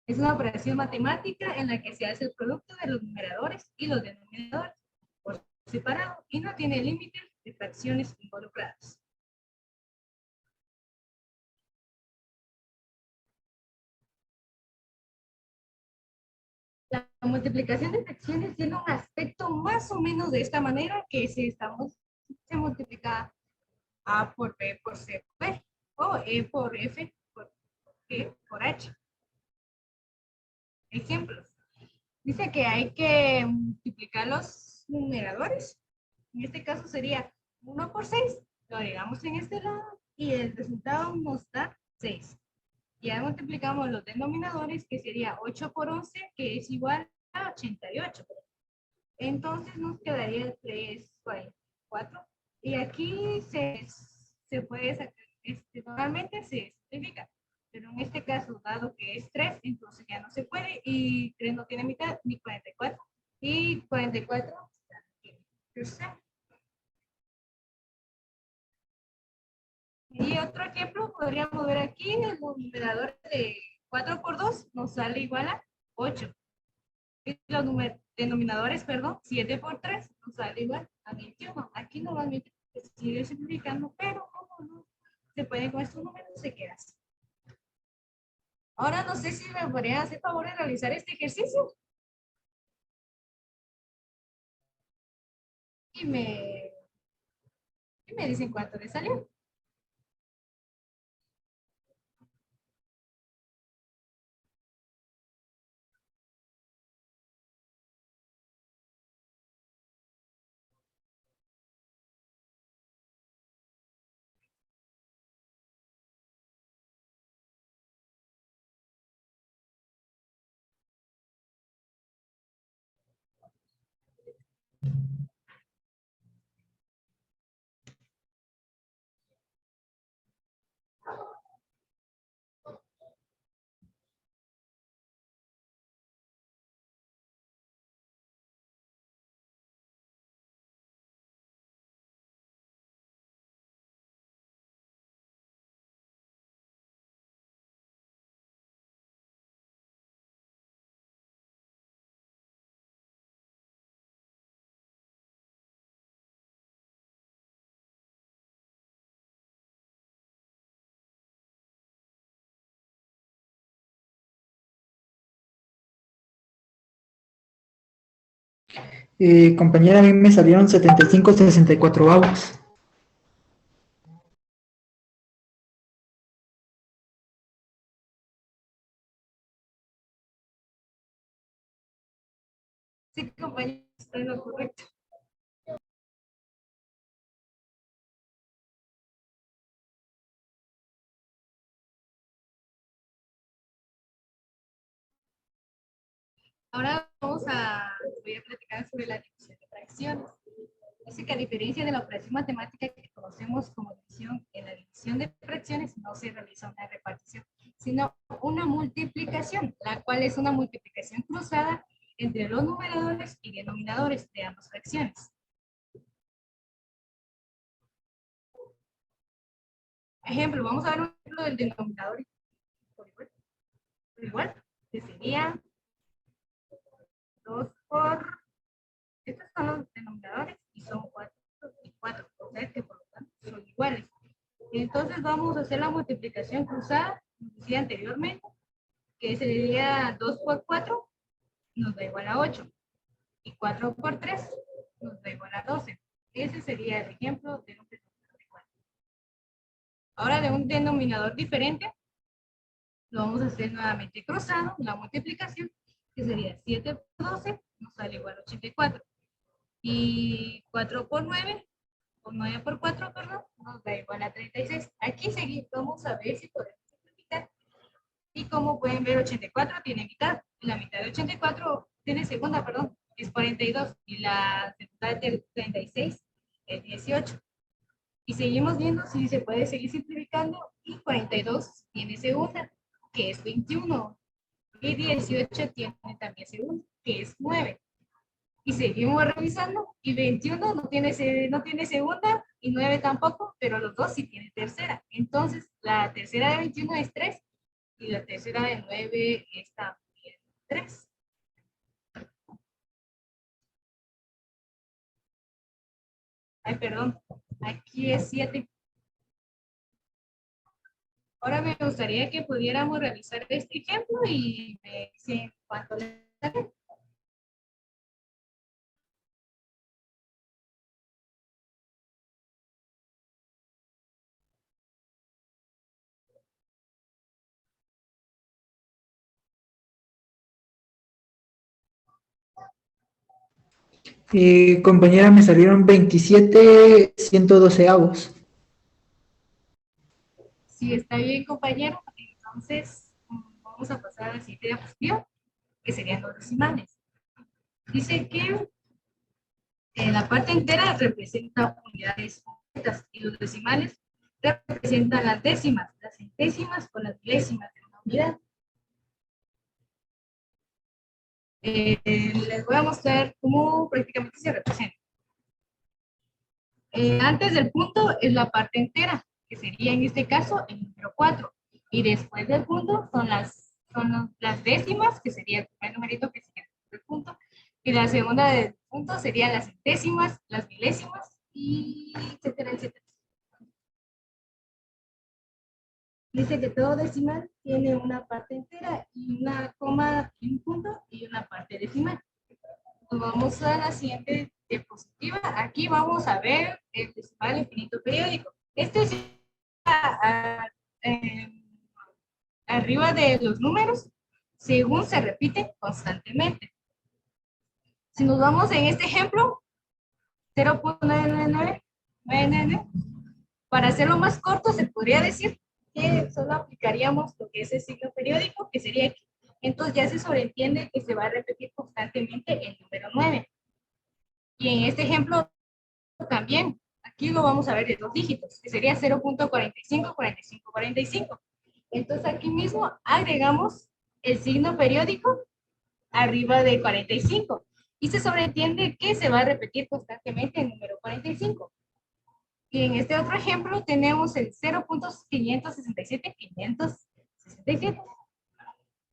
es una operación matemática en la que se hace el producto de los numeradores y los denominadores por separado y no tiene límites de fracciones involucradas. La multiplicación de fracciones tiene un aspecto más o menos de esta manera, que si se multiplica A por B por C por B, o E por F por G por H. Ejemplos. Dice que hay que multiplicar los numeradores. En este caso sería 1 por 6. Lo agregamos en este lado y el resultado nos da 6. Ya multiplicamos los denominadores, que sería 8 por 11, que es igual a 88. Entonces nos quedaría el 3/4. Y aquí se puede sacar, normalmente se simplifica. Pero en este caso, dado que es 3, entonces ya no se puede. Y 3 no tiene mitad, ni 44. Y 44 Y otro ejemplo, podríamos ver aquí, el numerador de 4 por 2 nos sale igual a 8. Y los denominadores, perdón, 7 por 3 nos sale igual a 21. Aquí normalmente se sigue simplificando, pero como no se puede con estos números, se queda así. Ahora no sé si me podrían hacer favor de realizar este ejercicio. Y me dicen cuánto les salió. Compañera, a mí me salieron 75/64. Sí, compañero, está en lo correcto. Ahora voy a platicar sobre la división de fracciones. Dice que a diferencia de la operación matemática que conocemos como división, en la división de fracciones no se realiza una repartición, sino una multiplicación, la cual es una multiplicación cruzada entre los numeradores y denominadores de ambas fracciones. Ejemplo, vamos a ver un ejemplo del denominador por igual, que sería 2 por... Estos son los denominadores y son 4 y 4, o sea que por lo tanto son iguales. Entonces vamos a hacer la multiplicación cruzada, como decía anteriormente, que sería 2 por 4, nos da igual a 8. Y 4 por 3, nos da igual a 12. Ese sería el ejemplo de un denominador igual. Ahora de un denominador diferente, lo vamos a hacer nuevamente cruzado, la multiplicación, que sería 7 por 12, nos sale igual a 84. Y 4 por 9, o 9 por 4, perdón, nos da igual a 36. Aquí seguimos, vamos a ver si podemos simplificar. Y como pueden ver, 84 tiene mitad. La mitad de 84 tiene segunda, perdón, es 42. Y la segunda de 36 es 18. Y seguimos viendo si se puede seguir simplificando. Y 42 tiene segunda, que es 21. Y 18 tiene también segunda, que es 9. Y seguimos revisando. Y 21 no tiene segunda y 9 tampoco, pero los dos sí tienen tercera. Entonces, la tercera de 21 es 3 y la tercera de 9 es también 3. Ay, perdón, aquí es 7. Ahora me gustaría que pudiéramos revisar este ejemplo y me dicen cuánto le sale. Compañera, me salieron 27/112. Si está bien, compañero, entonces vamos a pasar a la siguiente diapositiva, que serían los decimales. Dice que la parte entera representa unidades completas y los decimales representan las décimas, las centésimas o las milésimas de una unidad. Les voy a mostrar cómo prácticamente se representa. Antes del punto es la parte entera, que sería en este caso el número 4. Y después del punto son las décimas, que sería el primer numerito que sería el punto. Y la segunda del punto serían las centésimas, las milésimas, y etcétera, etcétera. Dice que todo decimal tiene una parte entera y una coma y un punto y una parte decimal. Pues vamos a la siguiente diapositiva. Aquí vamos a ver el decimal infinito periódico. Este es arriba de los números, según se repite constantemente. Si nos vamos en este ejemplo, 0.999, para hacerlo más corto, se podría decir que solo aplicaríamos lo que es el signo periódico, que sería aquí. Entonces ya se sobreentiende que se va a repetir constantemente el número 9. Y en este ejemplo también, aquí lo vamos a ver de 2 dígitos, que sería 0.45, 45, 45. Entonces aquí mismo agregamos el signo periódico arriba de 45. Y se sobreentiende que se va a repetir constantemente el número 45. Y en este otro ejemplo tenemos el 0.567, 567.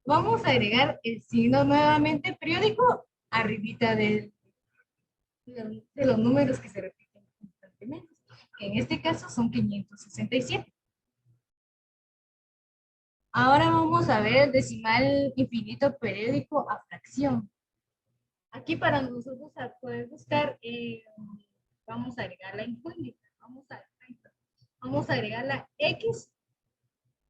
Vamos a agregar el signo nuevamente periódico arribita de los números que se repiten constantemente, que en este caso son 567. Ahora vamos a ver el decimal infinito periódico a fracción. Aquí para nosotros poder buscar, vamos a agregar la incógnita. Vamos a agregar la X,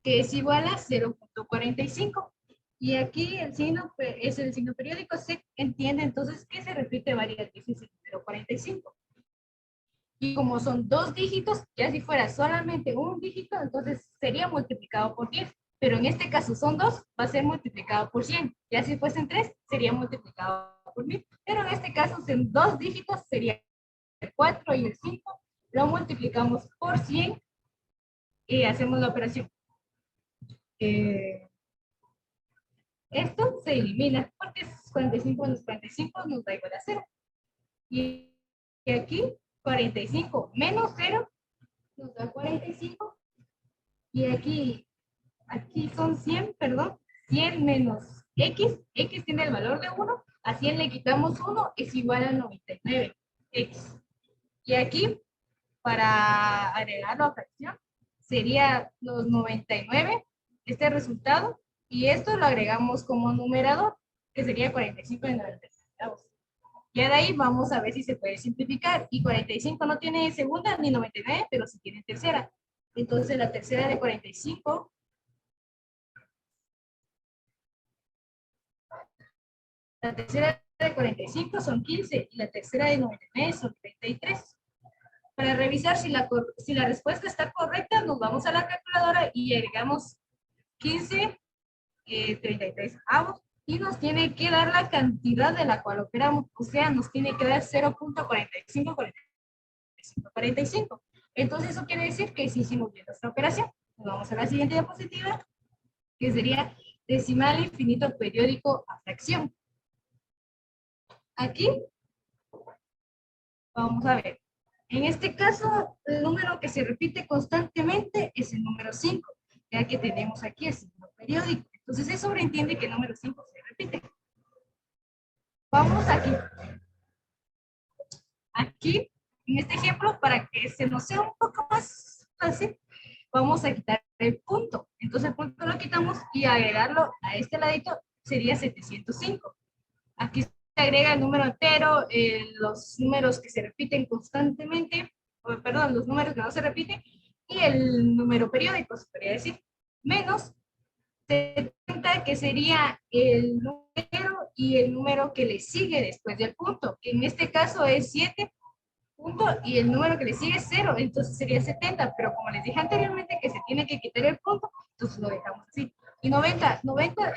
que es igual a 0.45. Y aquí el signo es el signo periódico, se entiende entonces que se repite varias veces el número 45. Y como son dos dígitos, ya si fuera solamente un dígito, entonces sería multiplicado por 10. Pero en este caso son dos, va a ser multiplicado por 100. Ya si fuesen tres, sería multiplicado por 1000. Pero en este caso son dos dígitos, sería el 4 y el 5. Lo multiplicamos por 100 y hacemos la operación. Esto se elimina porque 45 menos 45 nos da igual a 0. Y aquí 45 menos 0 nos da 45. Y aquí son 100, perdón, 100 menos X. X tiene el valor de 1. A 100 le quitamos 1, es igual a 99. X. Y aquí, para agregar la fracción, sería los 99, este resultado, y esto lo agregamos como numerador, que sería 45 de 99. Ya de ahí vamos a ver si se puede simplificar. Y 45 no tiene segunda ni 99, pero sí tiene tercera. Entonces la tercera de 45, la tercera de 45 son 15 y la tercera de 99 son 33. Para revisar si la respuesta está correcta, nos vamos a la calculadora y agregamos 15, 33 avos, y nos tiene que dar la cantidad de la cual operamos, o sea, nos tiene que dar 0.4545. Entonces eso quiere decir que sí hicimos bien nuestra operación. Nos vamos a la siguiente diapositiva, que sería decimal infinito periódico a fracción. Aquí vamos a ver. En este caso, el número que se repite constantemente es el número 5, ya que tenemos aquí el signo periódico. Entonces, eso sobreentiende que el número 5 se repite. Vamos aquí. Aquí, en este ejemplo, para que se nos sea un poco más fácil, vamos a quitar el punto. Entonces, el punto lo quitamos y agregarlo a este ladito sería 705. Aquí se agrega el número entero, los números que se repiten constantemente, perdón, los números que no se repiten, y el número periódico, se podría decir, menos 70, que sería el número y el número que le sigue después del punto, que en este caso es 7 punto y el número que le sigue es 0, entonces sería 70, pero como les dije anteriormente que se tiene que quitar el punto, entonces lo dejamos así. Y 90,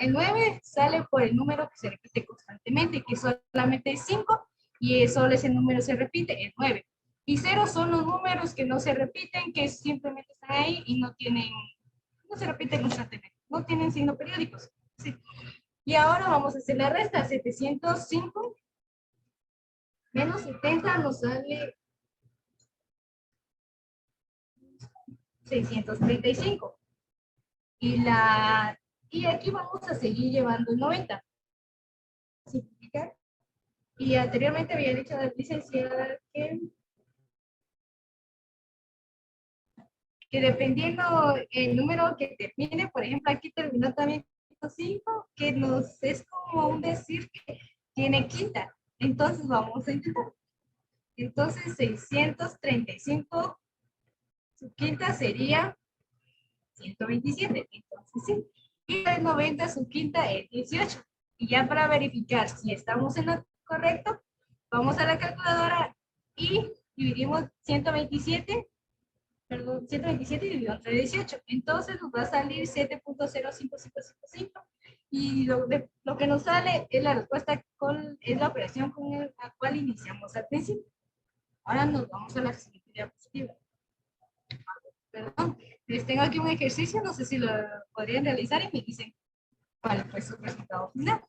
el 9 sale por el número que se repite constantemente, que solamente es 5, y solo ese número se repite, el 9. Y 0 son los números que no se repiten, que simplemente están ahí y no se repiten constantemente, no tienen signo periódicos. Sí. Y ahora vamos a hacer la resta. 705 menos 70 nos sale 635. Y aquí vamos a seguir llevando el 90. Simplificar. Y anteriormente había dicho a la licenciada que dependiendo el número que termine, por ejemplo, aquí terminó también 5, que es como un decir que tiene quinta. Entonces vamos a intentar. Entonces 635, su quinta sería 127. Entonces sí. Y el 90, su quinta es 18. Y ya para verificar si estamos en lo correcto, vamos a la calculadora y dividimos 127, perdón, 127 dividido entre 18. Entonces nos va a salir 7.05555. Y lo que nos sale es la respuesta, es la operación con la cual iniciamos al principio. Ahora nos vamos a la siguiente diapositiva. Perdón, les tengo aquí un ejercicio, no sé si lo podrían realizar y me dicen cuál fue su resultado final.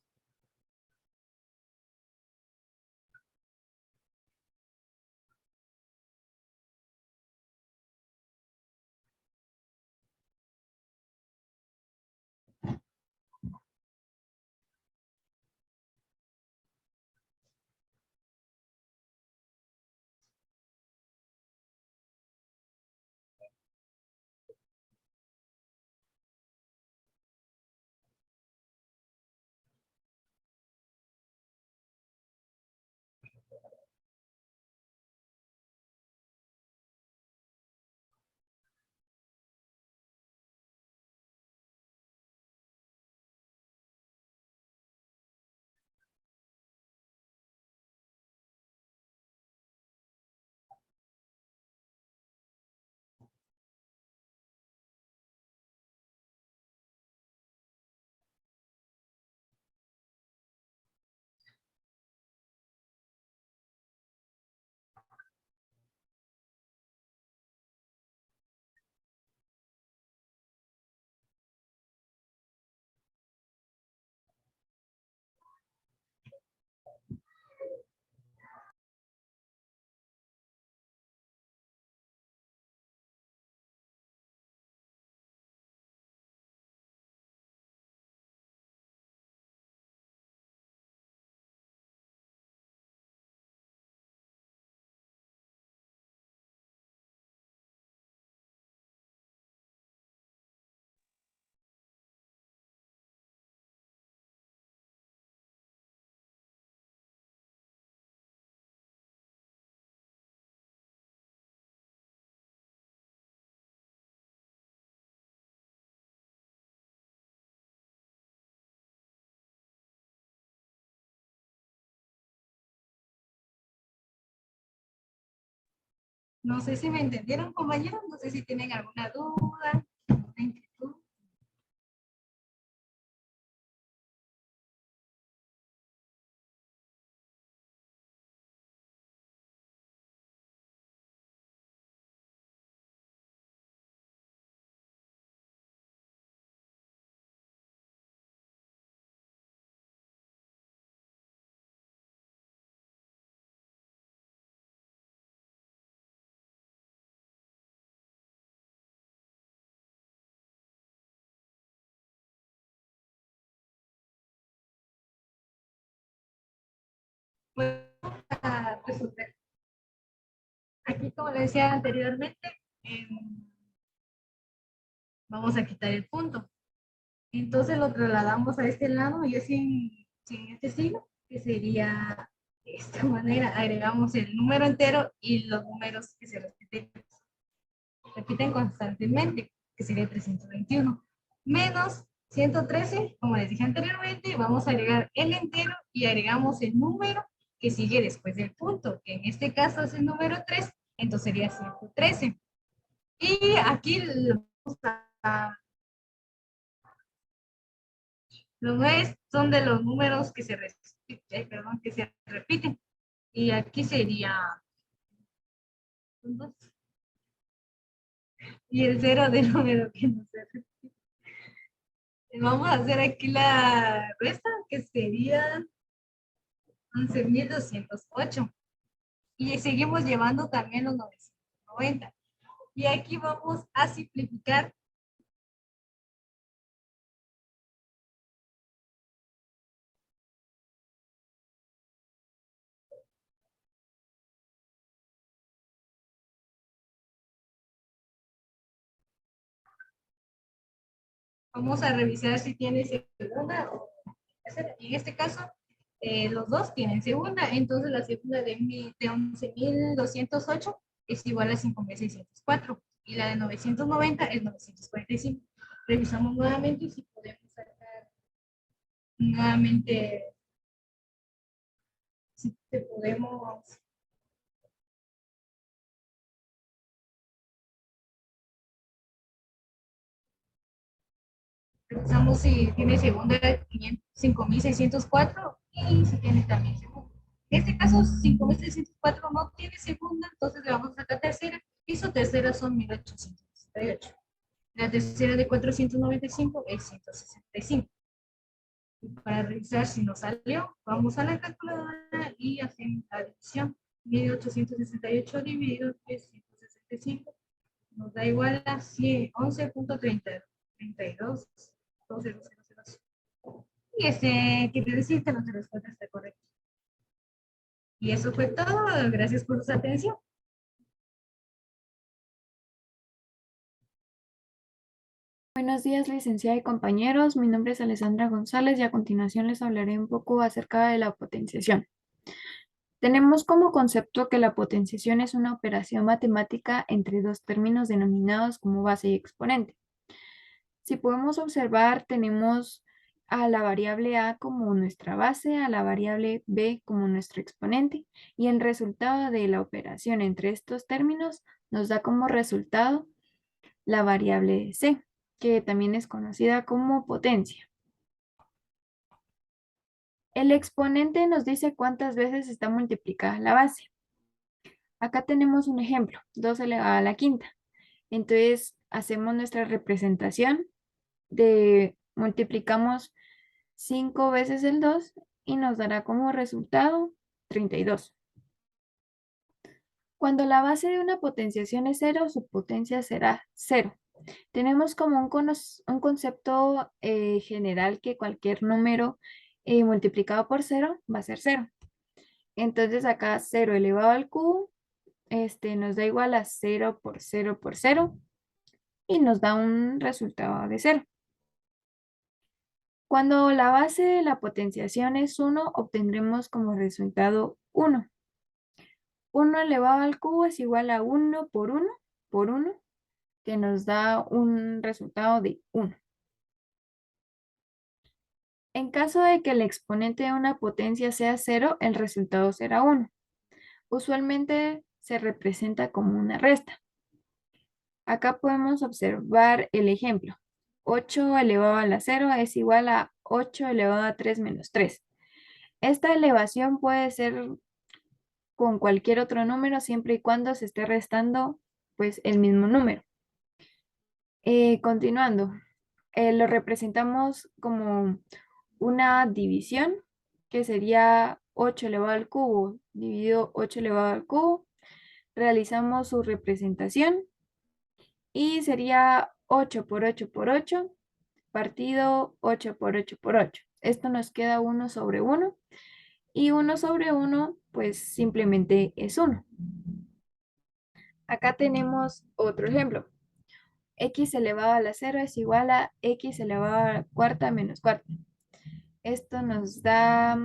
No sé si me entendieron, compañeros. No sé si tienen alguna duda, alguna inquietud. Bueno, a resolver. Aquí, como les decía anteriormente, vamos a quitar el punto. Entonces lo trasladamos a este lado y sin este signo, que sería de esta manera. Agregamos el número entero y los números que se repiten constantemente, que sería 321. Menos 113, como les dije anteriormente, vamos a agregar el entero y agregamos el número que sigue después del punto, que en este caso es el número 3, entonces sería 113. Y aquí los 9 son de los números que que se repiten. Y aquí sería... Y el 0 del número que no se repite. Vamos a hacer aquí la resta, que sería 11.208. Y seguimos llevando también los 990. Y aquí vamos a simplificar. Vamos a revisar si tiene segunda o tercera. En este caso, los dos tienen segunda, entonces la segunda de 11.208 es igual a 5.604 y la de 990 es 945. Revisamos nuevamente si podemos sacar nuevamente, si podemos... Revisamos si tiene segunda 5.604 y si tiene también segunda. En este caso, 5.604 no tiene segunda, entonces le vamos a sacar tercera y su tercera son 1.868. La tercera de 495 es 165. Y para revisar si nos salió, vamos a la calculadora y hacemos la división. 1.868 dividido por 165 nos da igual a 11.32. Y quiere decir que nuestra respuesta está correcta. Y eso fue todo. Gracias por su atención. Buenos días, licenciada y compañeros. Mi nombre es Alessandra González y a continuación les hablaré un poco acerca de la potenciación. Tenemos como concepto que la potenciación es una operación matemática entre dos términos denominados como base y exponente. Si podemos observar, tenemos a la variable a como nuestra base, a la variable b como nuestro exponente, y el resultado de la operación entre estos términos nos da como resultado la variable c, que también es conocida como potencia. El exponente nos dice cuántas veces está multiplicada la base. Acá tenemos un ejemplo, 2 elevado a la quinta. Entonces hacemos nuestra representación multiplicamos 5 veces el 2 y nos dará como resultado 32. Cuando la base de una potenciación es 0, su potencia será 0. Tenemos como un concepto general que cualquier número multiplicado por 0 va a ser 0. Entonces acá 0 elevado al cubo nos da igual a 0 por 0 por 0 y nos da un resultado de 0. Cuando la base de la potenciación es 1, obtendremos como resultado 1. 1 elevado al cubo es igual a 1 por 1, que nos da un resultado de 1. En caso de que el exponente de una potencia sea 0, el resultado será 1. Usualmente se representa como una resta. Acá podemos observar el ejemplo. 8 elevado a la 0 es igual a 8 elevado a 3 menos 3. Esta elevación puede ser con cualquier otro número siempre y cuando se esté restando pues el mismo número. Continuando, lo representamos como una división que sería 8 elevado al cubo dividido 8 elevado al cubo. Realizamos su representación y sería 8 por 8 por 8 partido 8 por 8 por 8. Esto nos queda 1 sobre 1 y 1 sobre 1 pues simplemente es 1. Acá tenemos otro ejemplo. X elevado a la 0 es igual a X elevado a la cuarta menos cuarta. Esto nos da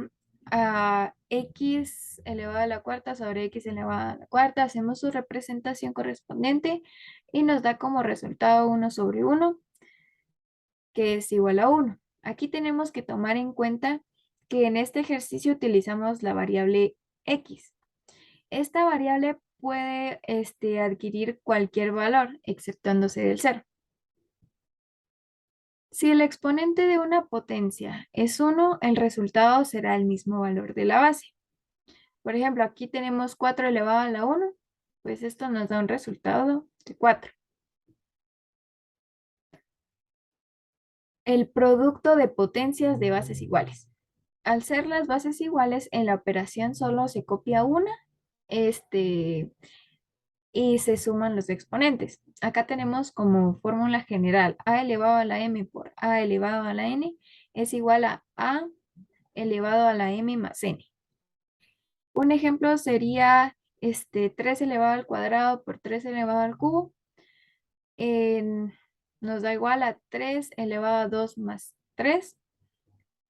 a X elevado a la cuarta sobre X elevado a la cuarta. Hacemos su representación correspondiente y nos da como resultado 1 sobre 1, que es igual a 1. Aquí tenemos que tomar en cuenta que en este ejercicio utilizamos la variable X. Esta variable puede adquirir cualquier valor, exceptuándose del 0. Si el exponente de una potencia es 1, el resultado será el mismo valor de la base. Por ejemplo, aquí tenemos 4 elevado a la 1, pues esto nos da un resultado de 4. El producto de potencias de bases iguales. Al ser las bases iguales, en la operación solo se copia una y se suman los exponentes. Acá tenemos como fórmula general a elevado a la m por a elevado a la n es igual a elevado a la m más n. Un ejemplo sería 3 elevado al cuadrado por 3 elevado al cubo. Nos da igual a 3 elevado a 2 más 3,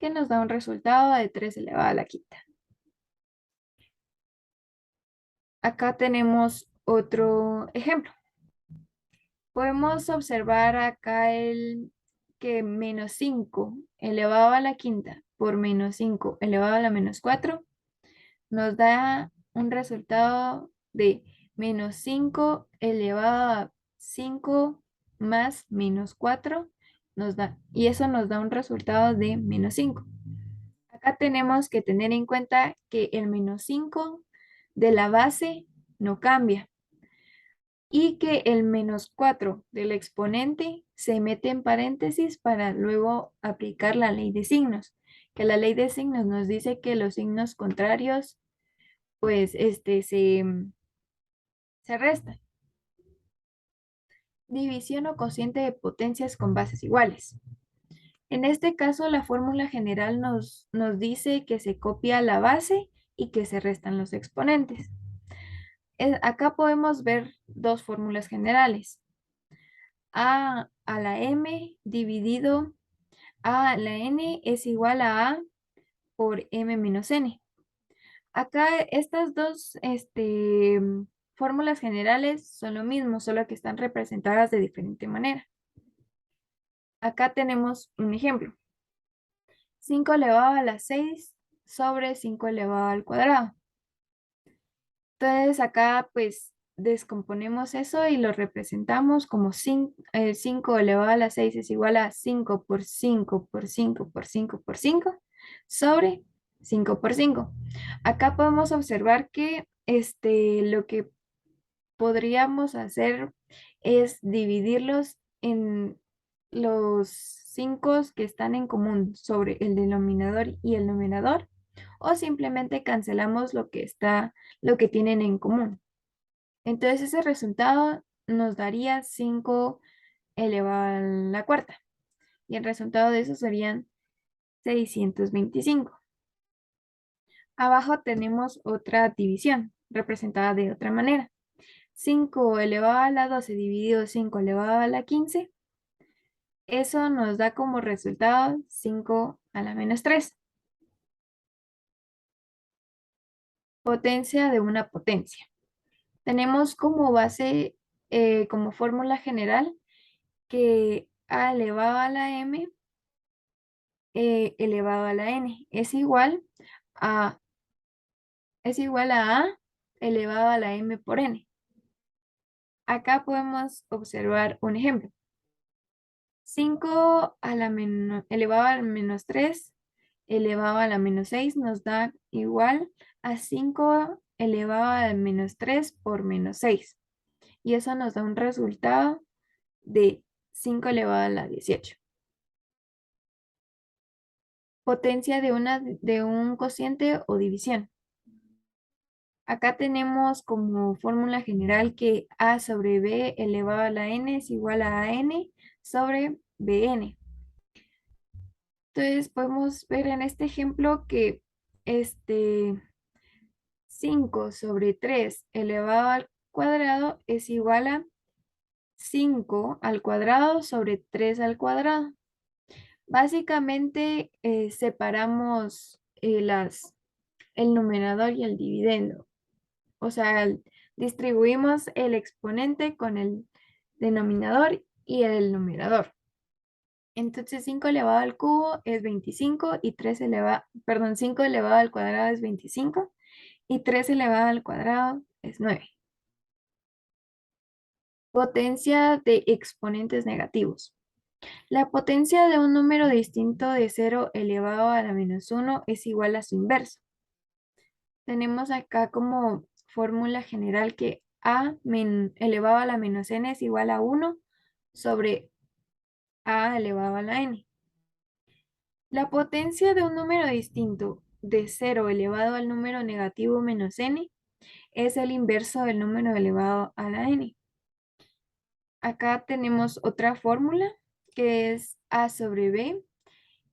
que nos da un resultado de 3 elevado a la quinta. Acá tenemos otro ejemplo. Podemos observar acá que menos 5 elevado a la quinta por menos 5 elevado a la menos 4 nos da un resultado de menos 5 elevado a 5 más menos 4 y eso nos da un resultado de menos 5. Acá tenemos que tener en cuenta que el menos 5 de la base no cambia y que el menos 4 del exponente se mete en paréntesis para luego aplicar la ley de signos, que la ley de signos nos dice que los signos contrarios pues se restan. División o cociente de potencias con bases iguales. En este caso, la fórmula general nos dice que se copia la base y que se restan los exponentes. Acá podemos ver dos fórmulas generales. A la m dividido a la n es igual a por m menos n. Acá estas dos fórmulas generales son lo mismo, solo que están representadas de diferente manera. Acá tenemos un ejemplo. 5 elevado a la 6 sobre 5 elevado al cuadrado. Entonces acá pues descomponemos eso y lo representamos como 5 elevado a la 6 es igual a 5 por 5 por 5 por 5 por 5 sobre 5 por 5. Acá podemos observar que lo que podríamos hacer es dividirlos en los 5 que están en común sobre el denominador y el numerador, o simplemente cancelamos lo que tienen en común. Entonces ese resultado nos daría 5 elevado a la cuarta, y el resultado de eso serían 625. Abajo tenemos otra división, representada de otra manera. 5 elevado a la 12 dividido 5 elevado a la 15. Eso nos da como resultado 5 a la menos 3. Potencia de una potencia. Tenemos como base, como fórmula general, que a elevado a la m elevado a la n es igual a a elevado a la m por n. Acá podemos observar un ejemplo. 5 a la elevado a la menos 3 elevado a la menos 6 nos da igual a 5 elevado a la menos 3 por menos 6. Y eso nos da un resultado de 5 elevado a la 18. Potencia de un cociente o división. Acá tenemos como fórmula general que a sobre b elevado a la n es igual a n sobre bn. Entonces podemos ver en este ejemplo que 5 sobre 3 elevado al cuadrado es igual a 5 al cuadrado sobre 3 al cuadrado. Básicamente separamos el numerador y el dividendo. O sea, distribuimos el exponente con el denominador y el numerador. Entonces 5 elevado al cubo es 25 y 5 elevado al cuadrado es 25 y 3 elevado al cuadrado es 9. Potencia de exponentes negativos. La potencia de un número distinto de 0 elevado a la menos 1 es igual a su inverso. Tenemos acá como fórmula general que a elevado a la menos n es igual a 1 sobre a elevado a la n. La potencia de un número distinto de 0 elevado al número negativo menos n es el inverso del número elevado a la n. Acá tenemos otra fórmula que es a sobre b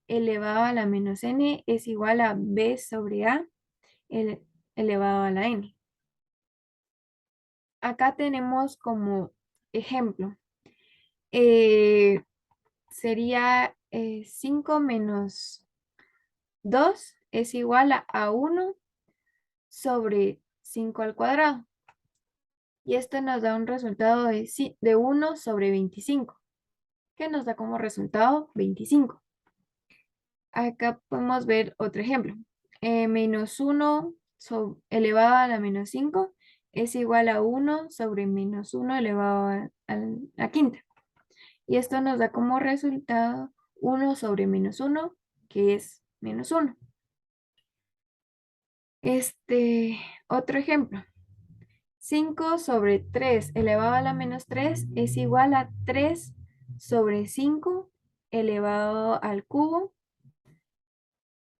elevado a la menos n es igual a b sobre a elevado a la n. Acá tenemos como ejemplo, sería 5 menos 2 es igual a 1 sobre 5 al cuadrado. Y esto nos da un resultado de 1 sobre 25, que nos da como resultado 25. Acá podemos ver otro ejemplo. Menos 1 elevado a la menos 5 es igual a 1 sobre menos 1 elevado a la quinta. Y esto nos da como resultado 1 sobre menos 1, que es menos 1. Otro ejemplo. 5 sobre 3 elevado a la menos 3 es igual a 3 sobre 5 elevado al cubo,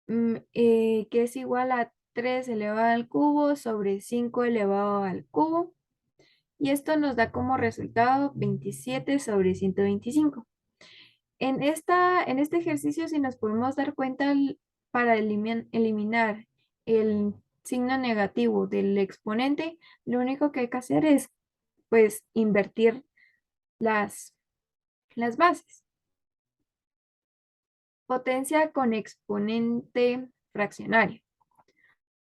que es igual a 3 elevado al cubo sobre 5 elevado al cubo. Y esto nos da como resultado 27 sobre 125. En este ejercicio, si nos podemos dar cuenta, para eliminar el signo negativo del exponente, lo único que hay que hacer es, pues, invertir las bases. Potencia con exponente fraccionario.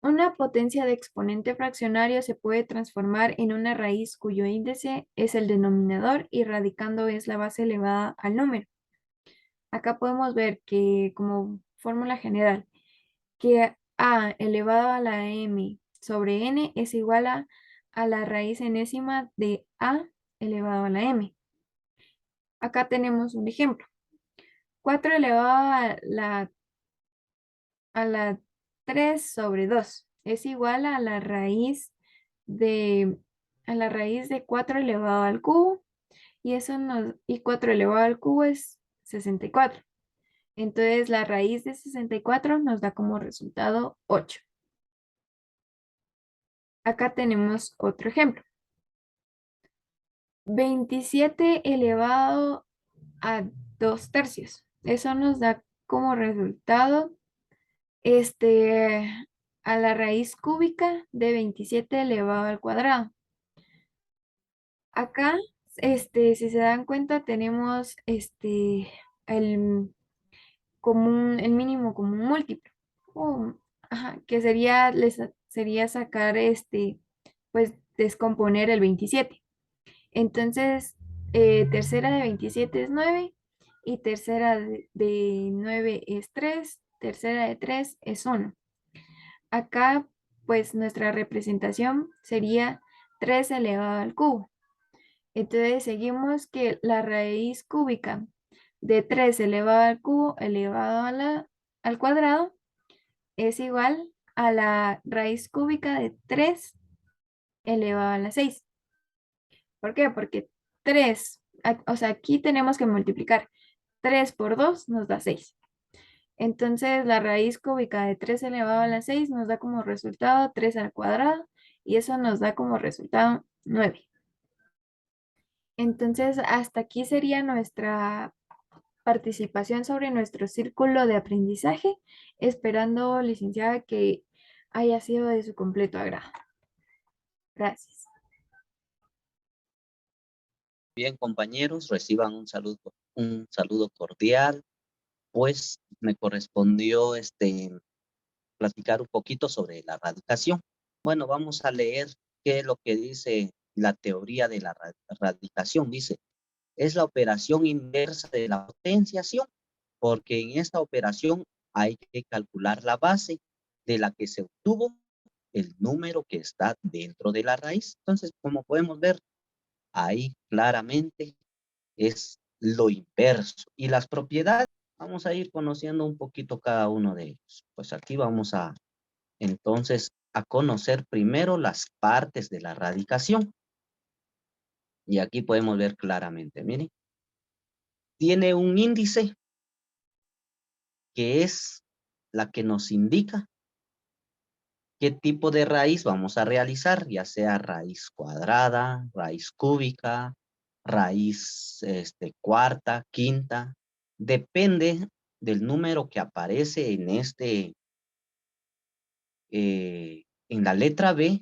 Una potencia de exponente fraccionario se puede transformar en una raíz cuyo índice es el denominador y radicando es la base elevada al número. Acá podemos ver que como fórmula general, que a elevado a la m sobre n es igual a la raíz enésima de a elevado a la m. Acá tenemos un ejemplo. 4 elevado a la 3 sobre 2 es igual a la raíz de 4 elevado al cubo y 4 elevado al cubo es 64. Entonces la raíz de 64 nos da como resultado 8. Acá tenemos otro ejemplo. 27 elevado a 2 tercios. Eso nos da como resultado a la raíz cúbica de 27 elevado al cuadrado. Acá, si se dan cuenta, tenemos el mínimo común múltiplo. Que sería sacar pues descomponer el 27. Entonces, tercera de 27 es 9 y tercera de 9 es 3, tercera de 3 es 1. Acá pues nuestra representación sería 3 elevado al cubo. Entonces seguimos que la raíz cúbica de 3 elevado al cubo elevado al cuadrado es igual a la raíz cúbica de 3 elevado a la 6. ¿Por qué? Porque 3, o sea, aquí tenemos que multiplicar 3 por 2 nos da 6. Entonces la raíz cúbica de 3 elevado a la 6 nos da como resultado 3 al cuadrado y eso nos da como resultado 9. Entonces hasta aquí sería nuestra participación sobre nuestro círculo de aprendizaje, esperando, licenciada, que haya sido de su completo agrado. Gracias. Bien, compañeros, reciban un saludo cordial. Pues me correspondió platicar un poquito sobre la radicación. Bueno, vamos a leer qué es lo que dice la teoría de la radicación. Dice, es la operación inversa de la potenciación, porque en esta operación hay que calcular la base de la que se obtuvo el número que está dentro de la raíz. Entonces, como podemos ver, ahí claramente es lo inverso. Y las propiedades, vamos a ir conociendo un poquito cada uno de ellos. Pues aquí vamos a, entonces, a conocer primero las partes de la radicación. Y aquí podemos ver claramente, miren. Tiene un índice que es la que nos indica qué tipo de raíz vamos a realizar, ya sea raíz cuadrada, raíz cúbica, raíz cuarta, quinta. Depende del número que aparece en en la letra B.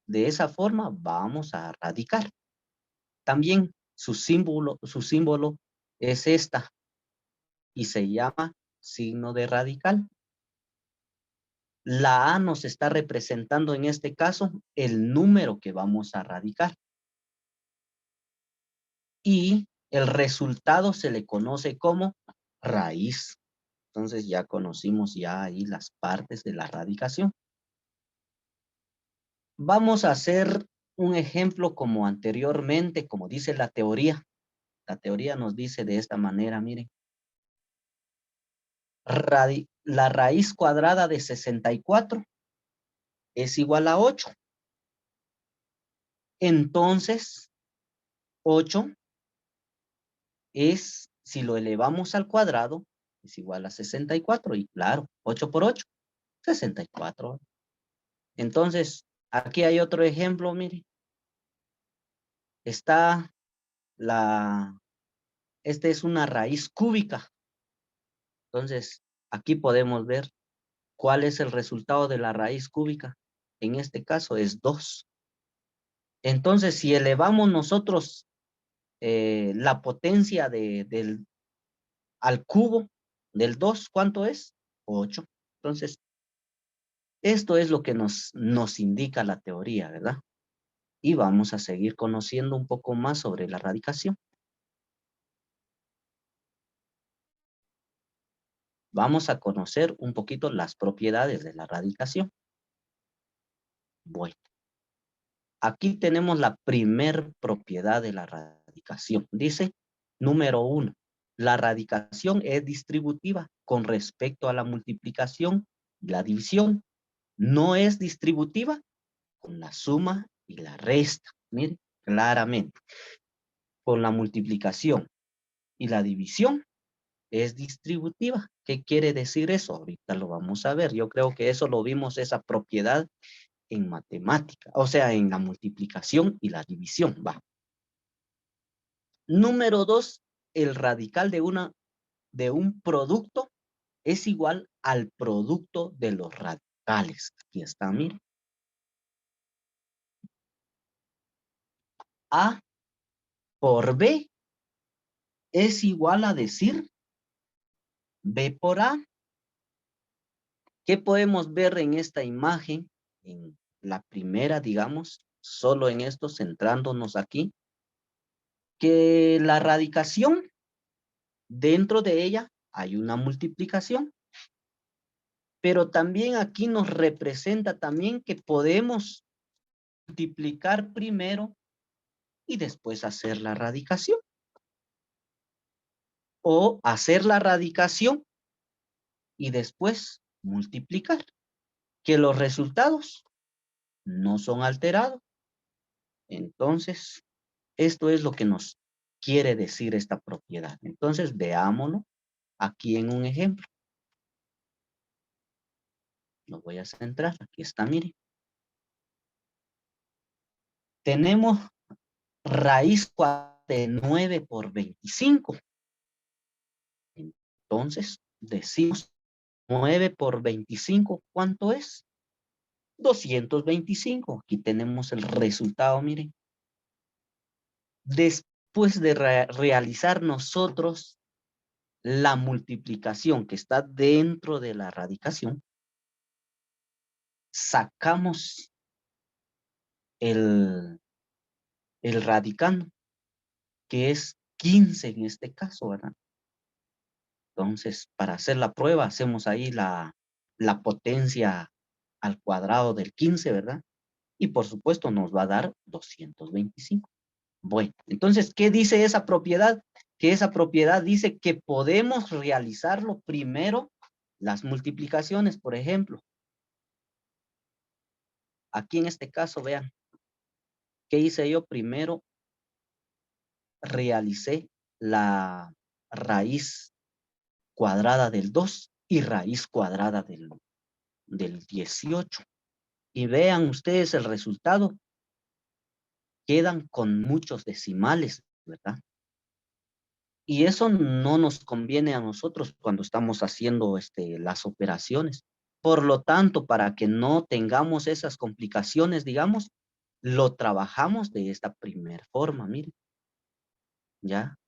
De esa forma vamos a radicar. También su símbolo es esta y se llama signo de radical. La A nos está representando en este caso el número que vamos a radicar. Y el resultado se le conoce como raíz. Entonces ya conocimos ya ahí las partes de la radicación. Vamos a hacer un ejemplo como anteriormente, como dice la teoría. La teoría nos dice de esta manera, miren. La raíz cuadrada de 64 es igual a 8. Entonces, 8 es, si lo elevamos al cuadrado, es igual a 64. Y claro, 8 por 8, 64. Entonces, aquí hay otro ejemplo, mire. Está esta es una raíz cúbica. Entonces, aquí podemos ver cuál es el resultado de la raíz cúbica. En este caso es 2. Entonces, si elevamos nosotros la potencia al cubo del 2, ¿cuánto es? 8. Entonces, esto es lo que nos indica la teoría, ¿verdad? Y vamos a seguir conociendo un poco más sobre la radicación. Vamos a conocer un poquito las propiedades de la radicación. Bueno, aquí tenemos la primer propiedad de la radicación. Dice, número 1, la radicación es distributiva con respecto a la multiplicación y la división. No es distributiva con la suma y la resta. Miren, claramente. Con la multiplicación y la división es distributiva. ¿Qué quiere decir eso? Ahorita lo vamos a ver. Yo creo que eso lo vimos, esa propiedad en matemática, o sea, en la multiplicación y la división. Va. Número 2, el radical de un producto es igual al producto de los radicales. Aquí está, miren. A por B es igual a decir B por A. ¿Qué podemos ver en esta imagen? En la primera, digamos, solo en esto, centrándonos aquí, que la radicación, dentro de ella hay una multiplicación, Pero también aquí nos representa también que podemos multiplicar primero y después hacer la radicación. O hacer la radicación y después multiplicar. Que los resultados no son alterados. Entonces, esto es lo que nos quiere decir esta propiedad. Entonces, veámoslo aquí en un ejemplo. Lo voy a centrar. Aquí está, miren. Tenemos raíz cuadrada de 9 por 25. Entonces, decimos 9 por 25, ¿cuánto es? 225. Aquí tenemos el resultado, miren. Después de realizar nosotros la multiplicación que está dentro de la radicación, sacamos el radicando, que es 15 en este caso, ¿verdad? Entonces, para hacer la prueba, hacemos ahí la potencia al cuadrado del 15, ¿verdad? Y por supuesto nos va a dar 225. Bueno, entonces, ¿qué dice esa propiedad? Que esa propiedad dice que podemos realizarlo primero las multiplicaciones, por ejemplo. Aquí en este caso, vean, ¿qué hice yo? Primero realicé la raíz cuadrada del 2 y raíz cuadrada del 18. Y vean ustedes el resultado. Quedan con muchos decimales, ¿verdad? Y eso no nos conviene a nosotros cuando estamos haciendo las operaciones. Por lo tanto, para que no tengamos esas complicaciones, digamos, lo trabajamos de esta primera forma, miren. ¿Ya?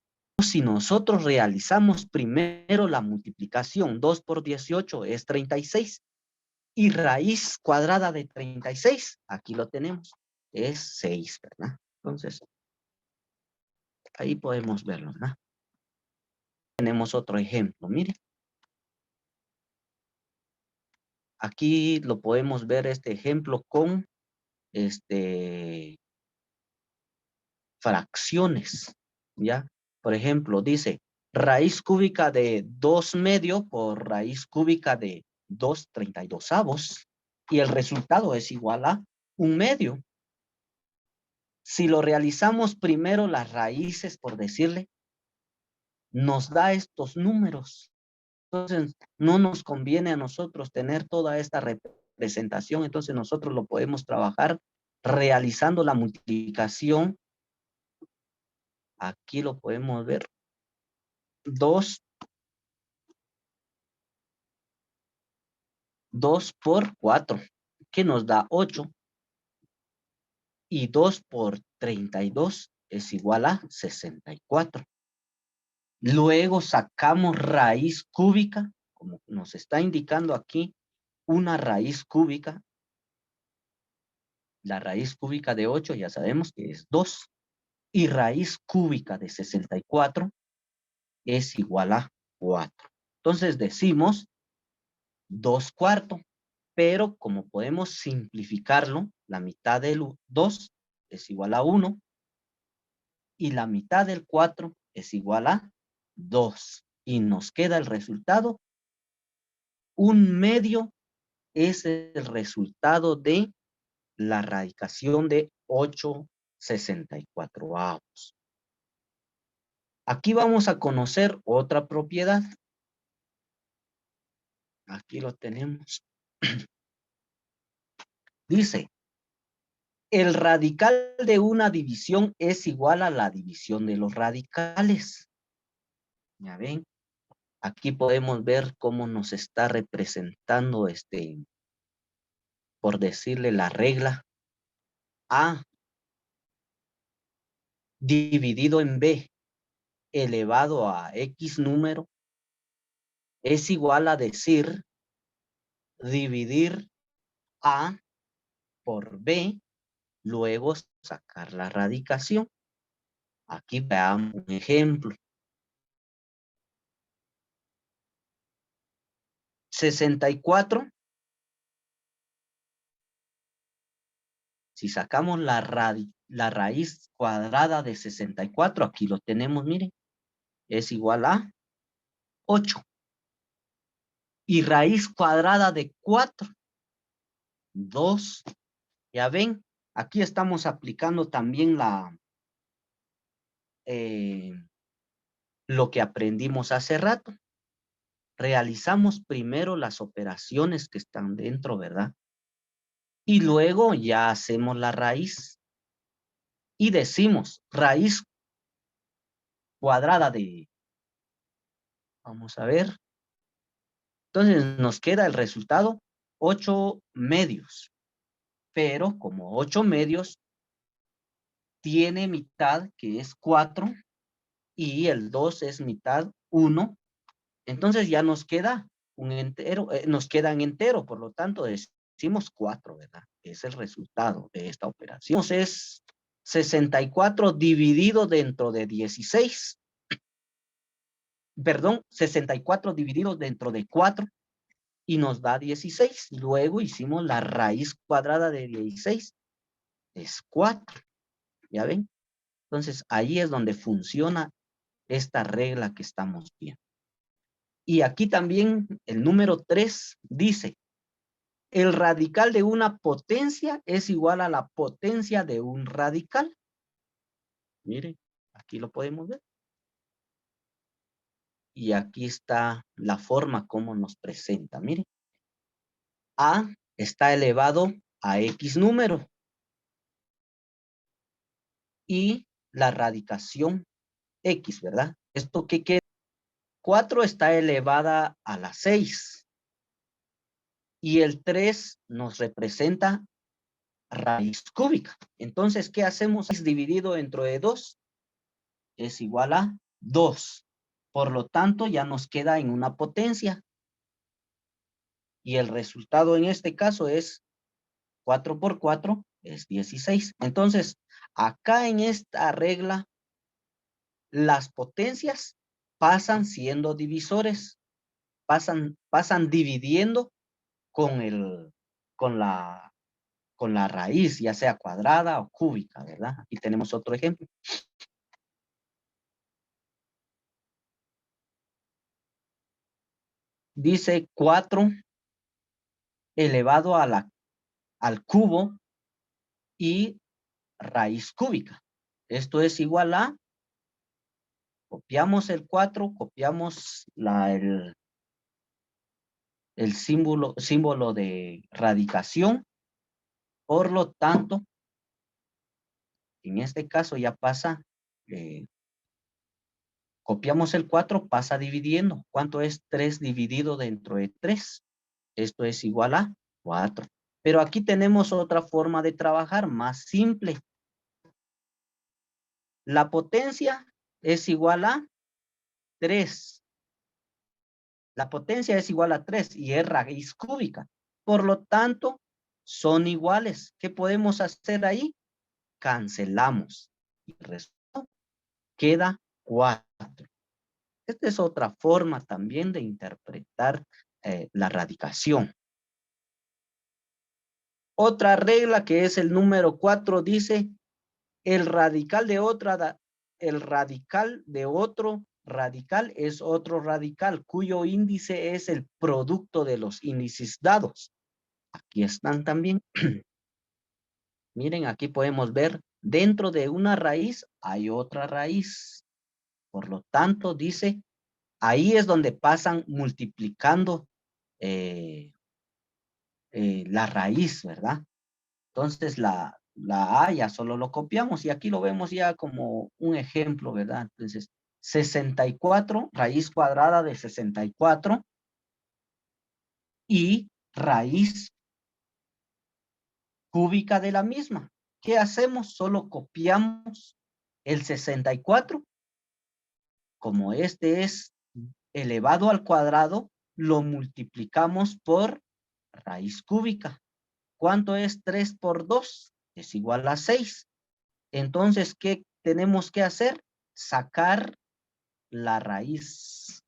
Si nosotros realizamos primero la multiplicación, 2 por 18 es 36. Y raíz cuadrada de 36, aquí lo tenemos, es 6, ¿verdad? Entonces, ahí podemos verlo, ¿verdad? Tenemos otro ejemplo, miren. Aquí lo podemos ver este ejemplo con fracciones, ¿ya? Por ejemplo, dice raíz cúbica de 2 medio por raíz cúbica de 2/32. Y el resultado es igual a 1 medio. Si lo realizamos primero las raíces, por decirle, nos da estos números. Entonces, no nos conviene a nosotros tener toda esta representación. Entonces, nosotros lo podemos trabajar realizando la multiplicación. Aquí lo podemos ver. 2 por 4, que nos da 8. Y 2 por 32 es igual a 64. Luego sacamos raíz cúbica, como nos está indicando aquí, una raíz cúbica. La raíz cúbica de 8 ya sabemos que es 2. Y raíz cúbica de 64 es igual a 4. Entonces decimos 2 cuartos. Pero como podemos simplificarlo, la mitad del 2 es igual a 1. Y la mitad del 4 es igual a 2. Y nos queda el resultado. 1 medio es el resultado de la radicación de 8/64. Aquí vamos a conocer otra propiedad. Aquí lo tenemos. Dice, el radical de una división es igual a la división de los radicales. Ya ven, aquí podemos ver cómo nos está representando por decirle la regla A dividido en B elevado a X número es igual a decir dividir A por B, luego sacar la radicación. Aquí veamos un ejemplo. 64. Si sacamos la raíz cuadrada de 64, aquí lo tenemos, miren, es igual a 8. Y raíz cuadrada de 4, 2. Ya ven, aquí estamos aplicando también lo que aprendimos hace rato. Realizamos primero las operaciones que están dentro, ¿verdad? Y luego ya hacemos la raíz. Y decimos raíz cuadrada de... Vamos a ver. Entonces nos queda el resultado 8 medios. Pero como 8 medios tiene mitad que es 4 y el 2 es mitad 1. Entonces ya nos queda un entero, nos queda en entero, por lo tanto decimos 4, ¿verdad? Es el resultado de esta operación. Entonces 64 dividido dentro de 16. Perdón, 64 dividido dentro de 4 y nos da 16. Luego hicimos la raíz cuadrada de 16. Es 4. ¿Ya ven? Entonces ahí es donde funciona esta regla que estamos viendo. Y aquí también el número 3 dice, el radical de una potencia es igual a la potencia de un radical. Miren, aquí lo podemos ver. Y aquí está la forma como nos presenta. Miren, A está elevado a X número. Y la radicación X, ¿verdad? ¿Esto qué quiere? 4 está elevada a la 6. Y el 3 nos representa raíz cúbica. Entonces, ¿qué hacemos? Es dividido entre 2. Es igual a 2. Por lo tanto, ya nos queda en una potencia. Y el resultado en este caso es 4 por 4 es 16. Entonces, acá en esta regla, las potencias pasan siendo divisores. Pasan dividiendo con la raíz, ya sea cuadrada o cúbica, ¿verdad? Aquí tenemos otro ejemplo. Dice 4 elevado al cubo y raíz cúbica. Esto es igual a, copiamos el 4, copiamos el símbolo de radicación. Por lo tanto, en este caso ya pasa, copiamos el 4, pasa dividiendo. ¿Cuánto es 3 dividido dentro de 3? Esto es igual a 4. Pero aquí tenemos otra forma de trabajar más simple. La potencia es igual a 3. La potencia es igual a 3 y es raíz cúbica. Por lo tanto, son iguales. ¿Qué podemos hacer ahí? Cancelamos. Y el resultado queda 4. Esta es otra forma también de interpretar la radicación. Otra regla que es el número 4 dice, el radical de otro radical es otro radical cuyo índice es el producto de los índices dados. Aquí están también. Miren, aquí podemos ver dentro de una raíz hay otra raíz. Por lo tanto, dice, ahí es donde pasan multiplicando la raíz, ¿verdad? Entonces la A ya solo lo copiamos y aquí lo vemos ya como un ejemplo, ¿verdad? Entonces 64, raíz cuadrada de 64 y raíz cúbica de la misma. ¿Qué hacemos? Solo copiamos el 64. Como este es elevado al cuadrado, lo multiplicamos por raíz cúbica. ¿Cuánto es 3 por 2? Es igual a 6. Entonces, ¿qué tenemos que hacer? Sacar la raíz.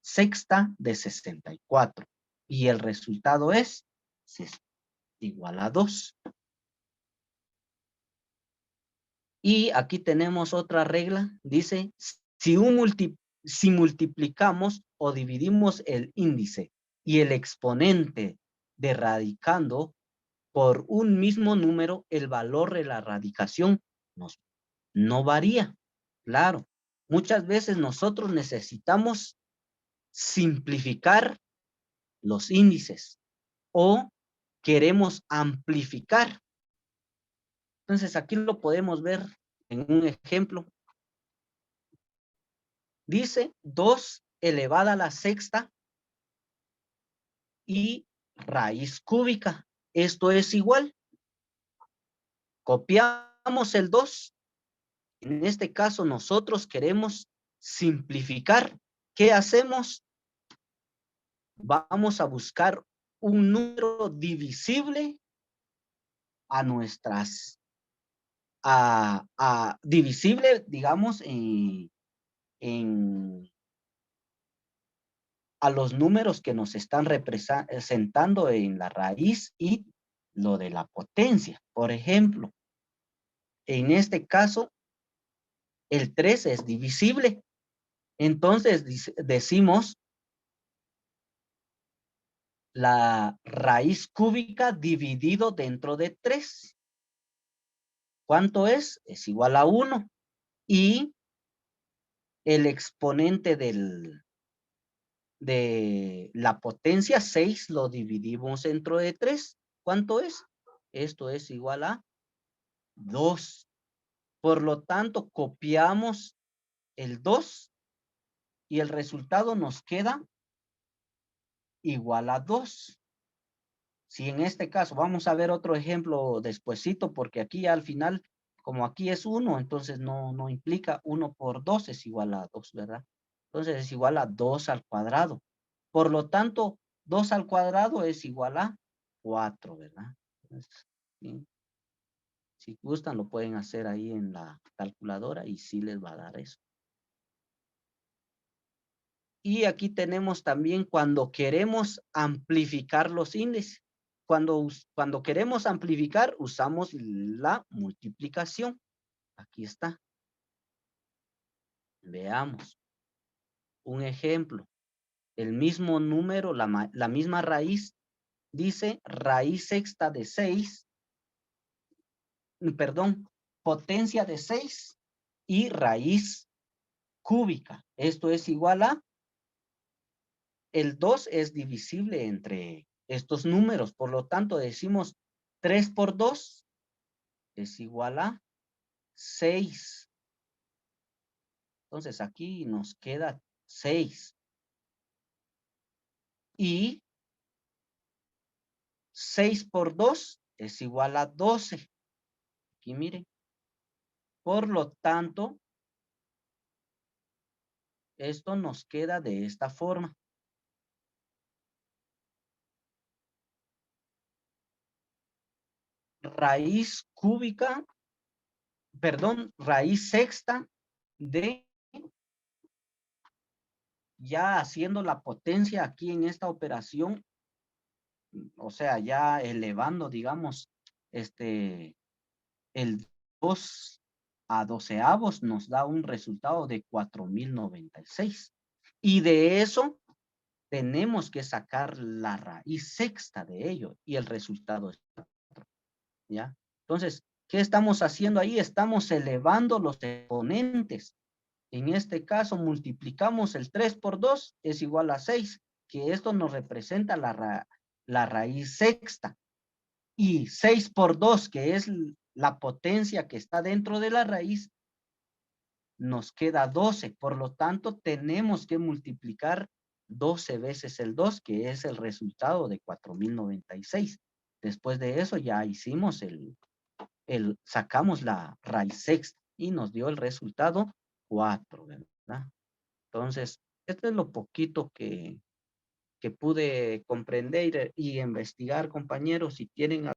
sexta de 64. Y el resultado es igual a 2. Y aquí tenemos otra regla. Dice, si multiplicamos o dividimos el índice y el exponente de radicando por un mismo número, el valor de la radicación no varía. Claro, muchas veces nosotros necesitamos simplificar los índices o queremos amplificar. Entonces aquí lo podemos ver en un ejemplo. Dice 2 elevada a la sexta y raíz cúbica. Esto es igual. Copiamos el 2. En este caso nosotros queremos simplificar. ¿Qué hacemos? Vamos a buscar un número divisible a nuestras, divisible, digamos, a los números que nos están representando en la raíz y lo de la potencia. Por ejemplo, en este caso, el 3 es divisible. Entonces decimos la raíz cúbica dividido dentro de 3. ¿Cuánto es? Es igual a 1. Y el exponente de la potencia 6 lo dividimos dentro de 3. ¿Cuánto es? Esto es igual a 2. Por lo tanto, copiamos el 2 y el resultado nos queda igual a 2. Si en este caso, vamos a ver otro ejemplo despuesito, porque aquí al final, como aquí es 1, entonces no implica 1 por 2 es igual a 2, ¿verdad? Entonces es igual a 2 al cuadrado. Por lo tanto, 2 al cuadrado es igual a 4, ¿verdad? Entonces, ¿sí? Si gustan, lo pueden hacer ahí en la calculadora y sí les va a dar eso. Y aquí tenemos también cuando queremos amplificar los índices. Cuando queremos amplificar, usamos la multiplicación. Aquí está. Veamos. Un ejemplo. El mismo número, la misma raíz, dice raíz sexta de 6. Perdón, potencia de 6 y raíz cúbica. Esto es igual a, el 2 es divisible entre estos números, por lo tanto decimos 3 por 2 es igual a 6. Entonces aquí nos queda 6. Y 6 por 2 es igual a 12. Aquí miren. Por lo tanto, esto nos queda de esta forma. Raíz cúbica, perdón, raíz sexta de, ya haciendo la potencia aquí en esta operación, o sea, ya elevando, digamos, el 2 a 12avos nos da un resultado de 4096. Y de eso tenemos que sacar la raíz sexta de ello y el resultado es 4, ¿ya? Entonces, ¿qué estamos haciendo ahí? Estamos elevando los exponentes. En este caso, multiplicamos el 3 por 2, es igual a 6, que esto nos representa la raíz sexta. Y 6 por 2, que es la potencia que está dentro de la raíz, nos queda 12. Por lo tanto, tenemos que multiplicar 12 veces el 2, que es el resultado de 4096. Después de eso ya hicimos sacamos la raíz sexta y nos dio el resultado 4, ¿verdad? Entonces, esto es lo poquito que pude comprender y investigar, compañeros. Si tienen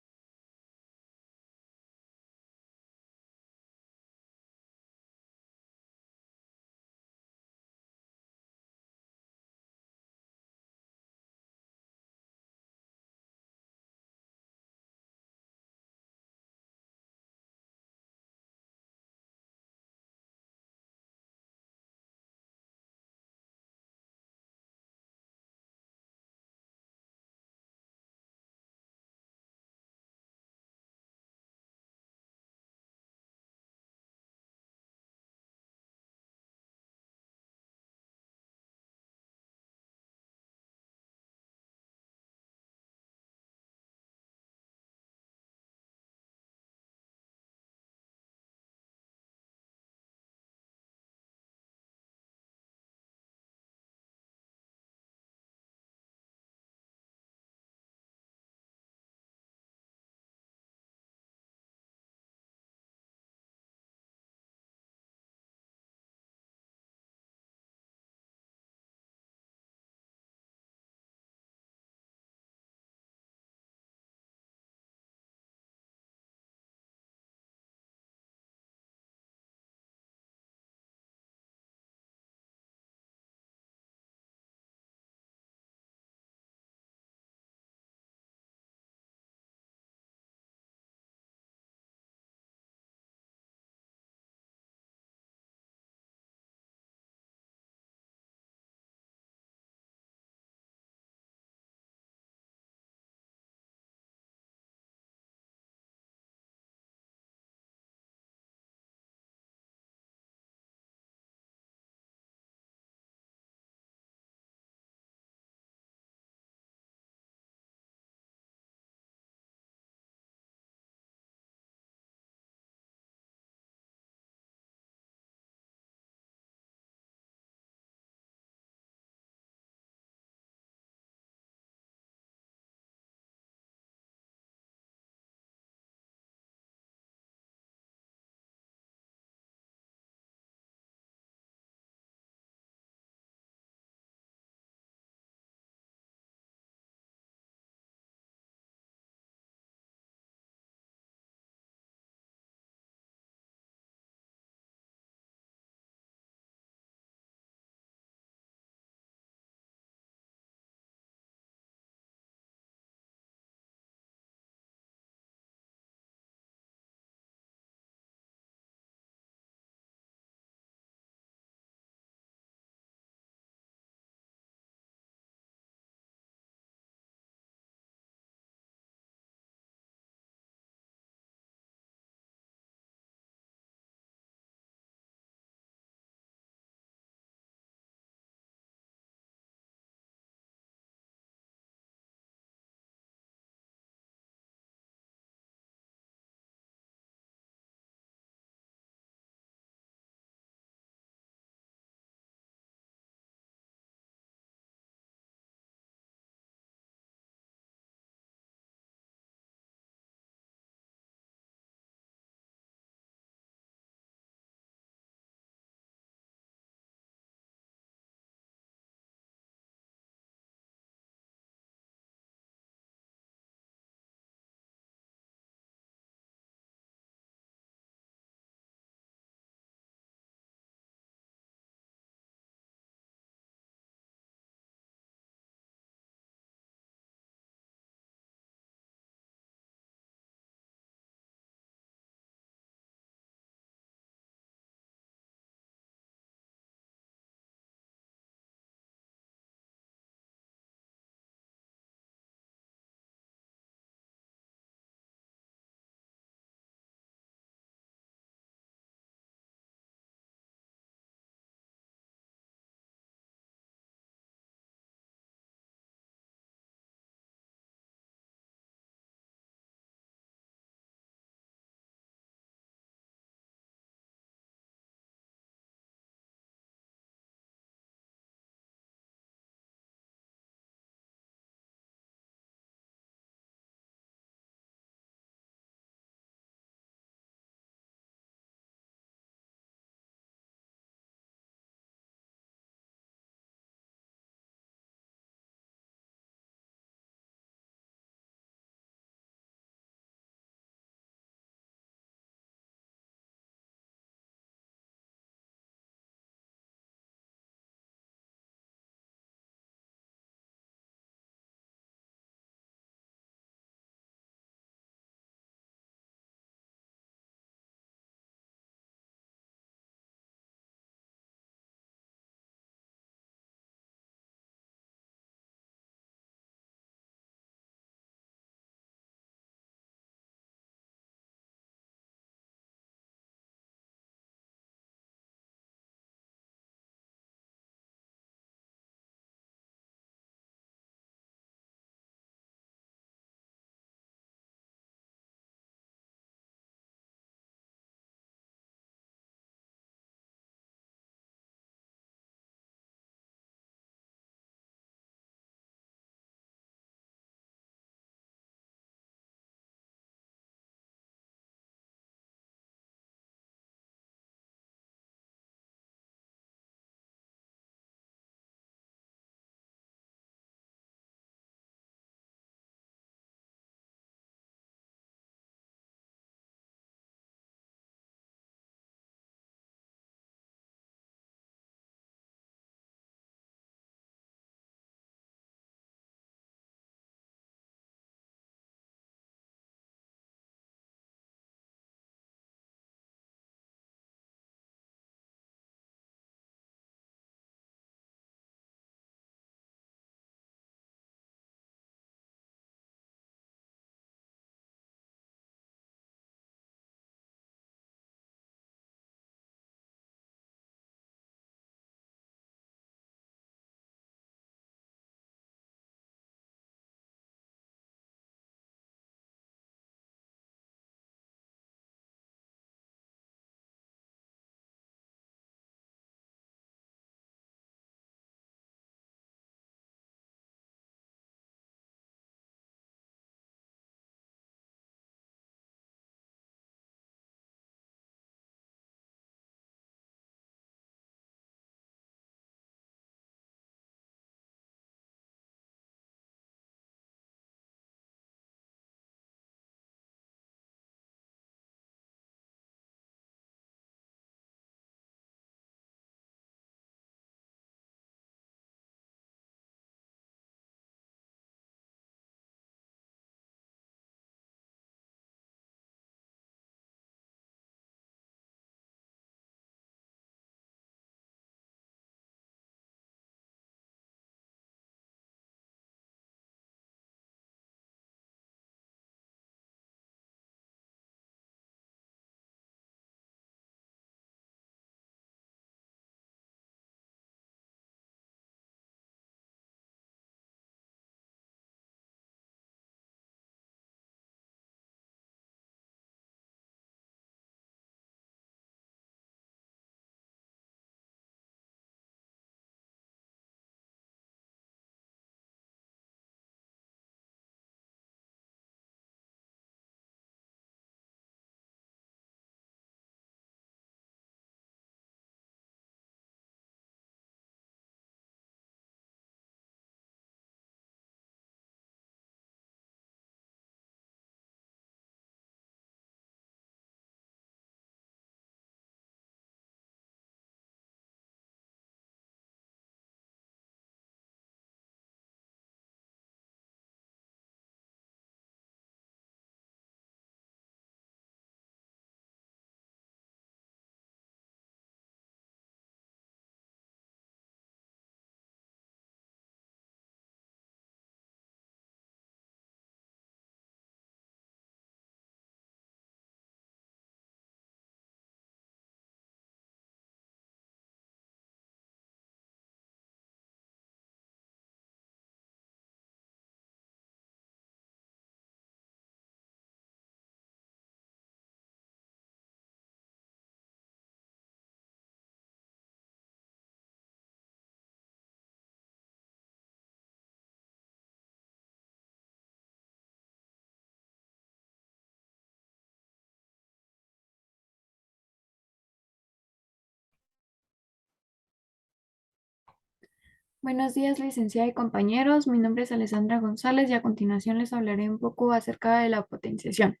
Buenos días, licenciada y compañeros. Mi nombre es Alessandra González y a continuación les hablaré un poco acerca de la potenciación.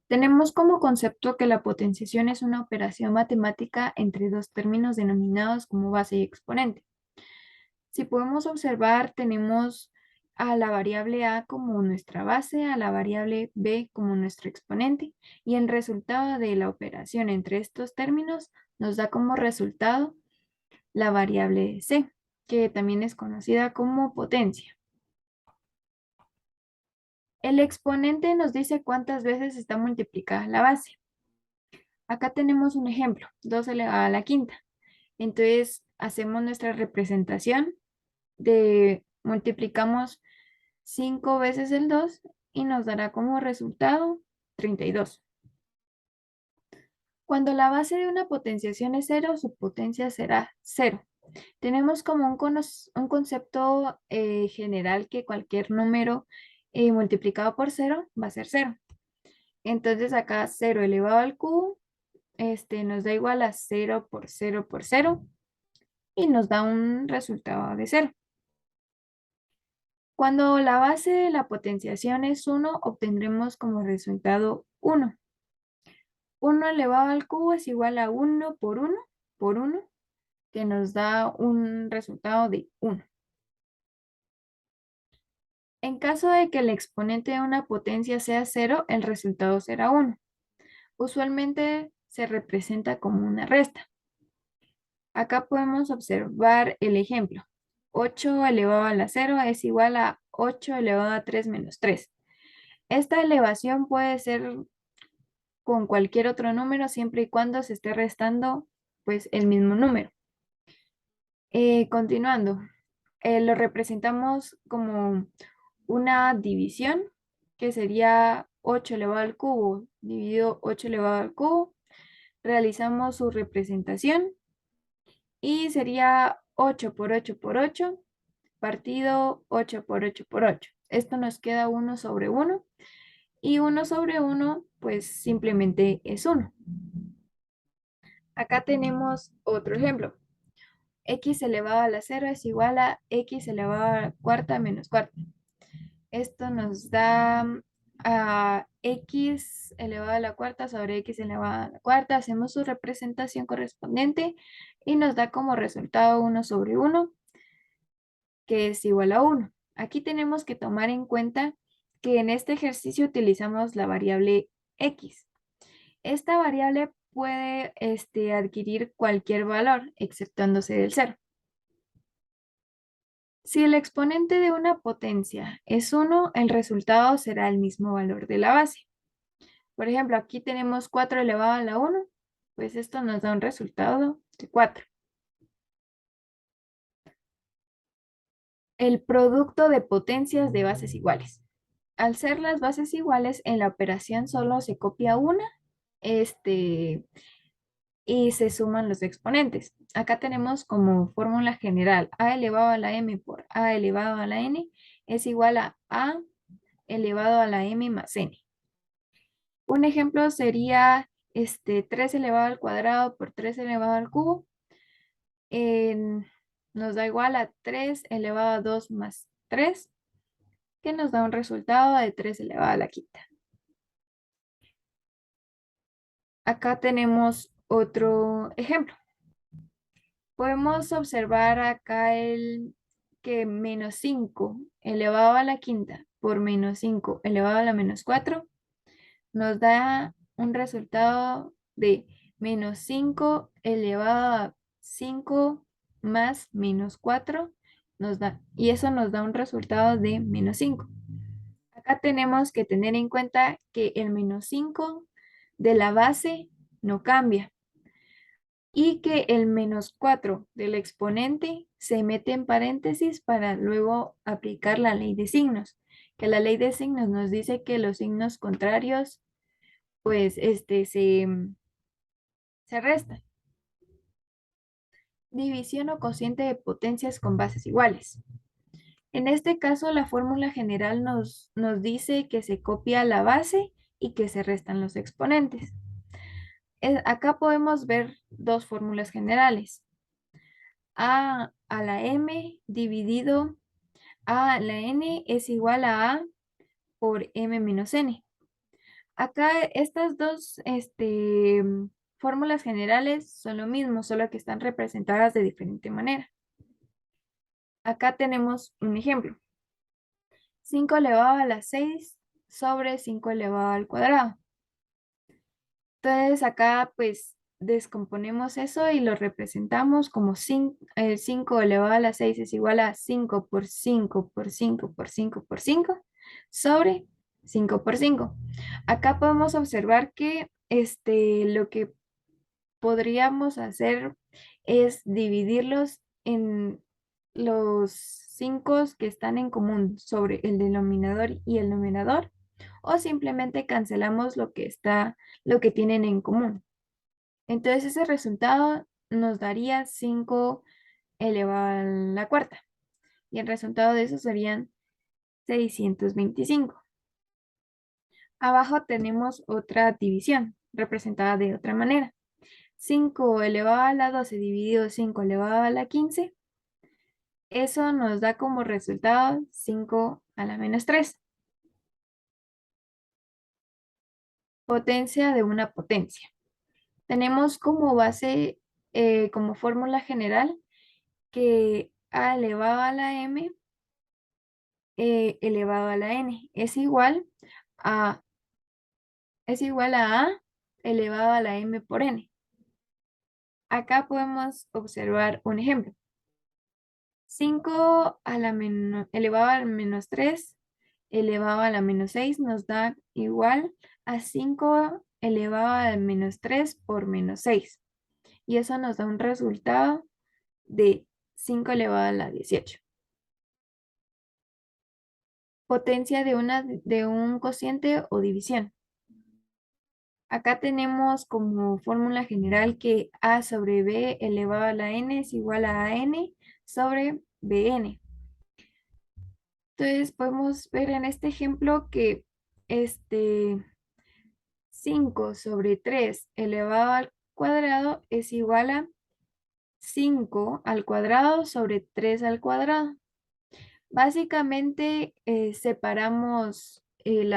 Tenemos como concepto que la potenciación es una operación matemática entre dos términos denominados como base y exponente. Si podemos observar, tenemos a la variable a como nuestra base, a la variable b como nuestro exponente, y el resultado de la operación entre estos términos nos da como resultado la variable c, que también es conocida como potencia. El exponente nos dice cuántas veces está multiplicada la base. Acá tenemos un ejemplo, 2 elevado a la quinta. Entonces, hacemos nuestra representación de multiplicamos 5 veces el 2 y nos dará como resultado 32. Cuando la base de una potenciación es 0, su potencia será 0. Tenemos como un concepto general que cualquier número multiplicado por 0 va a ser 0. Entonces acá 0 elevado al cubo nos da igual a 0 por 0 por 0 y nos da un resultado de 0. Cuando la base de la potenciación es 1, obtendremos como resultado 1. 1 elevado al cubo es igual a 1 por 1, que nos da un resultado de 1. En caso de que el exponente de una potencia sea 0, el resultado será 1. Usualmente se representa como una resta. Acá podemos observar el ejemplo. 8 elevado a la 0 es igual a 8 elevado a 3 menos 3. Esta elevación puede ser con cualquier otro número siempre y cuando se esté restando pues el mismo número. Continuando, lo representamos como una división que sería 8 elevado al cubo dividido 8 elevado al cubo. Realizamos su representación y sería 8 por 8 por 8 partido 8 por 8 por 8. Esto nos queda 1 sobre 1 y 1 sobre 1 pues simplemente es 1. Acá tenemos otro ejemplo. X elevado a la 0 es igual a X elevado a la cuarta menos cuarta. Esto nos da a X elevado a la cuarta sobre X elevado a la cuarta. Hacemos su representación correspondiente y nos da como resultado 1 sobre 1, que es igual a 1. Aquí tenemos que tomar en cuenta que en este ejercicio utilizamos la variable X. Esta variable puede adquirir cualquier valor, exceptuándose del 0. Si el exponente de una potencia es 1, el resultado será el mismo valor de la base. Por ejemplo, aquí tenemos 4 elevado a la 1, pues esto nos da un resultado de 4. El producto de potencias de bases iguales. Al ser las bases iguales, en la operación solo se copia una y se suman los exponentes. Acá tenemos como fórmula general a elevado a la m por a elevado a la n es igual a elevado a la m más n. Un ejemplo sería 3 elevado al cuadrado por 3 elevado al cubo. Nos da igual a 3 elevado a 2 más 3, que nos da un resultado de 3 elevado a la quinta. Acá tenemos otro ejemplo. Podemos observar acá que menos 5 elevado a la quinta por menos 5 elevado a la menos 4 nos da un resultado de menos 5 elevado a 5 más menos 4 y eso nos da un resultado de menos 5. Acá tenemos que tener en cuenta que el menos 5 de la base no cambia y que el menos 4 del exponente se mete en paréntesis para luego aplicar la ley de signos, que la ley de signos nos dice que los signos contrarios pues se restan. División o cociente de potencias con bases iguales. En este caso, la fórmula general nos dice que se copia la base y que se restan los exponentes. Acá podemos ver dos fórmulas generales. A a la m dividido a la n es igual a por m menos n. Acá estas dos fórmulas generales son lo mismo, solo que están representadas de diferente manera. Acá tenemos un ejemplo. 5 elevado a la 6 sobre 5 elevado al cuadrado. Entonces acá pues descomponemos eso y lo representamos como 5 elevado a la 6 es igual a 5 por 5 por 5 por 5 por 5 sobre 5 por 5. Acá podemos observar que lo que podríamos hacer es dividirlos en los 5 que están en común sobre el denominador y el numerador, o simplemente cancelamos lo que tienen en común. Entonces ese resultado nos daría 5 elevado a la cuarta, y el resultado de eso serían 625. Abajo tenemos otra división, representada de otra manera. 5 elevado a la 12 dividido 5 elevado a la 15. Eso nos da como resultado 5 a la menos 3. Potencia de una potencia. Tenemos como base, como fórmula general, que a elevado a la m elevado a la n es igual a a elevado a la m por n. Acá podemos observar un ejemplo. 5 a la elevado a la menos 3 elevado a la menos 6 nos da igual a 5 elevado a la menos 3 por menos 6. Y eso nos da un resultado de 5 elevado a la 18. Potencia de un cociente o división. Acá tenemos como fórmula general que a sobre b elevado a la n es igual a n sobre bn. Entonces podemos ver en este ejemplo que 5 sobre 3 elevado al cuadrado es igual a 5 al cuadrado sobre 3 al cuadrado. Básicamente separamos el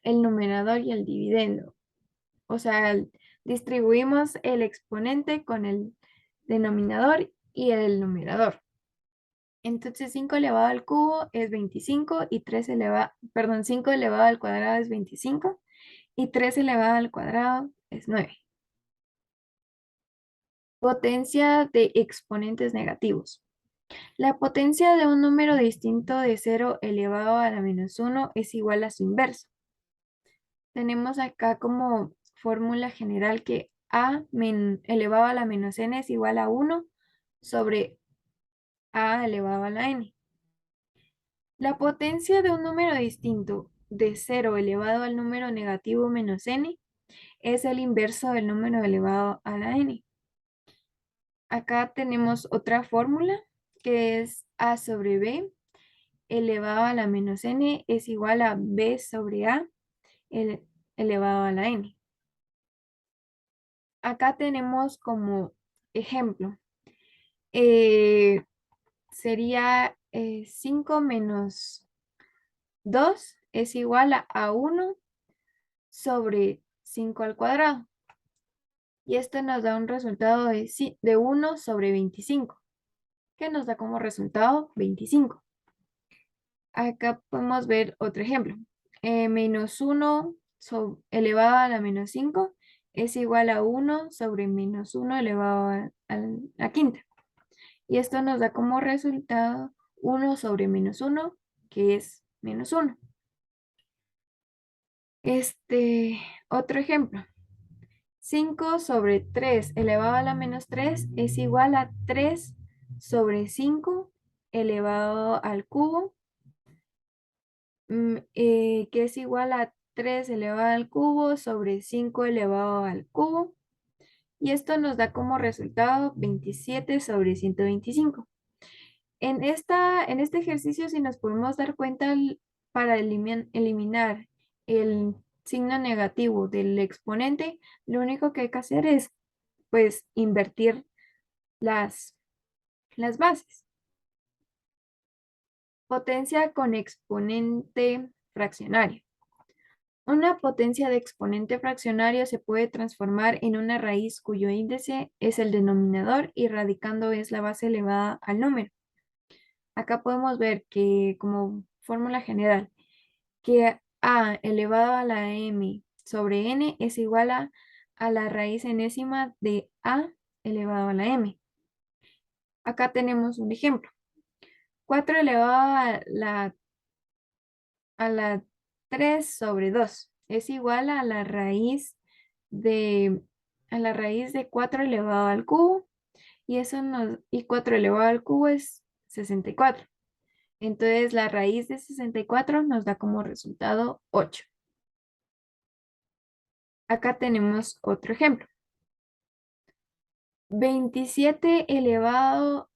numerador y el dividendo. O sea, distribuimos el exponente con el denominador y el numerador. Entonces 5 elevado al cubo es 25 y 5 elevado al cuadrado es 25 y 3 elevado al cuadrado es 9. Potencia de exponentes negativos. La potencia de un número distinto de 0 elevado a la menos 1 es igual a su inverso. Tenemos acá como fórmula general que a elevado a la menos n es igual a 1 sobre a elevado a la n. La potencia de un número distinto de 0 elevado al número negativo menos n es el inverso del número elevado a la n. Acá tenemos otra fórmula que es a sobre b elevado a la menos n es igual a b sobre a elevado a la n. Acá tenemos como ejemplo, sería 5 menos 2 es igual a 1 sobre 5 al cuadrado. Y esto nos da un resultado de 1 sobre 25, que nos da como resultado 25. Acá podemos ver otro ejemplo. Menos 1 elevado a la menos 5 es igual a 1 sobre menos 1 elevado a la quinta. Y esto nos da como resultado 1 sobre menos 1, que es menos 1. Otro ejemplo. 5 sobre 3 elevado a la menos 3 es igual a 3 sobre 5 elevado al cubo, que es igual a 3 elevado al cubo sobre 5 elevado al cubo. Y esto nos da como resultado 27 sobre 125. En este ejercicio, si nos podemos dar cuenta, para eliminar el signo negativo del exponente, lo único que hay que hacer es pues invertir las Las bases. Potencia con exponente fraccionario. Una potencia de exponente fraccionario se puede transformar en una raíz cuyo índice es el denominador y radicando es la base elevada al número. Acá podemos ver que como fórmula general, que a elevado a la m sobre n es igual a la raíz enésima de a elevado a la m. Acá tenemos un ejemplo. 4 elevado a la 3 sobre 2 es igual a la raíz de 4 elevado al cubo y 4 elevado al cubo es 64. Entonces la raíz de 64 nos da como resultado 8. Acá tenemos otro ejemplo. 27 elevado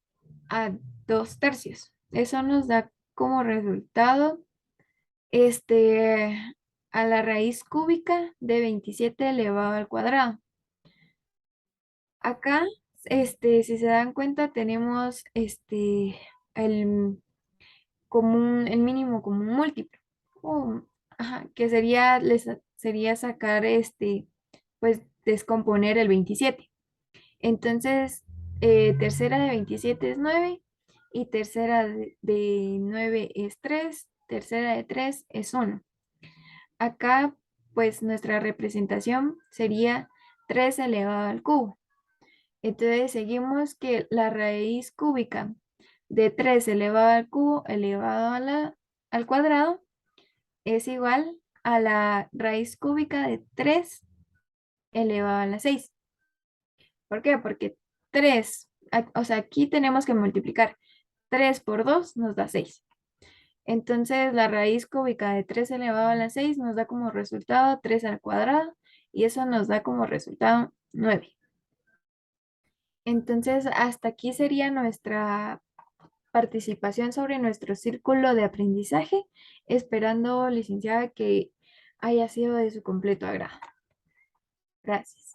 a 2 tercios. Eso nos da como resultado a la raíz cúbica de 27 elevado al cuadrado. Acá, si se dan cuenta, tenemos el mínimo común múltiplo. Que sería sacar pues descomponer el 27. Entonces, tercera de 27 es 9 y tercera de 9 es 3, tercera de 3 es 1. Acá, pues nuestra representación sería 3 elevado al cubo. Entonces, seguimos que la raíz cúbica de 3 elevado al cubo elevado al cuadrado es igual a la raíz cúbica de 3 elevado a la 6. ¿Por qué? Porque 3, o sea, aquí tenemos que multiplicar 3 por 2 nos da 6. Entonces, la raíz cúbica de 3 elevado a la 6 nos da como resultado 3 al cuadrado y eso nos da como resultado 9. Entonces, hasta aquí sería nuestra participación sobre nuestro círculo de aprendizaje, esperando, licenciada, que haya sido de su completo agrado. Gracias.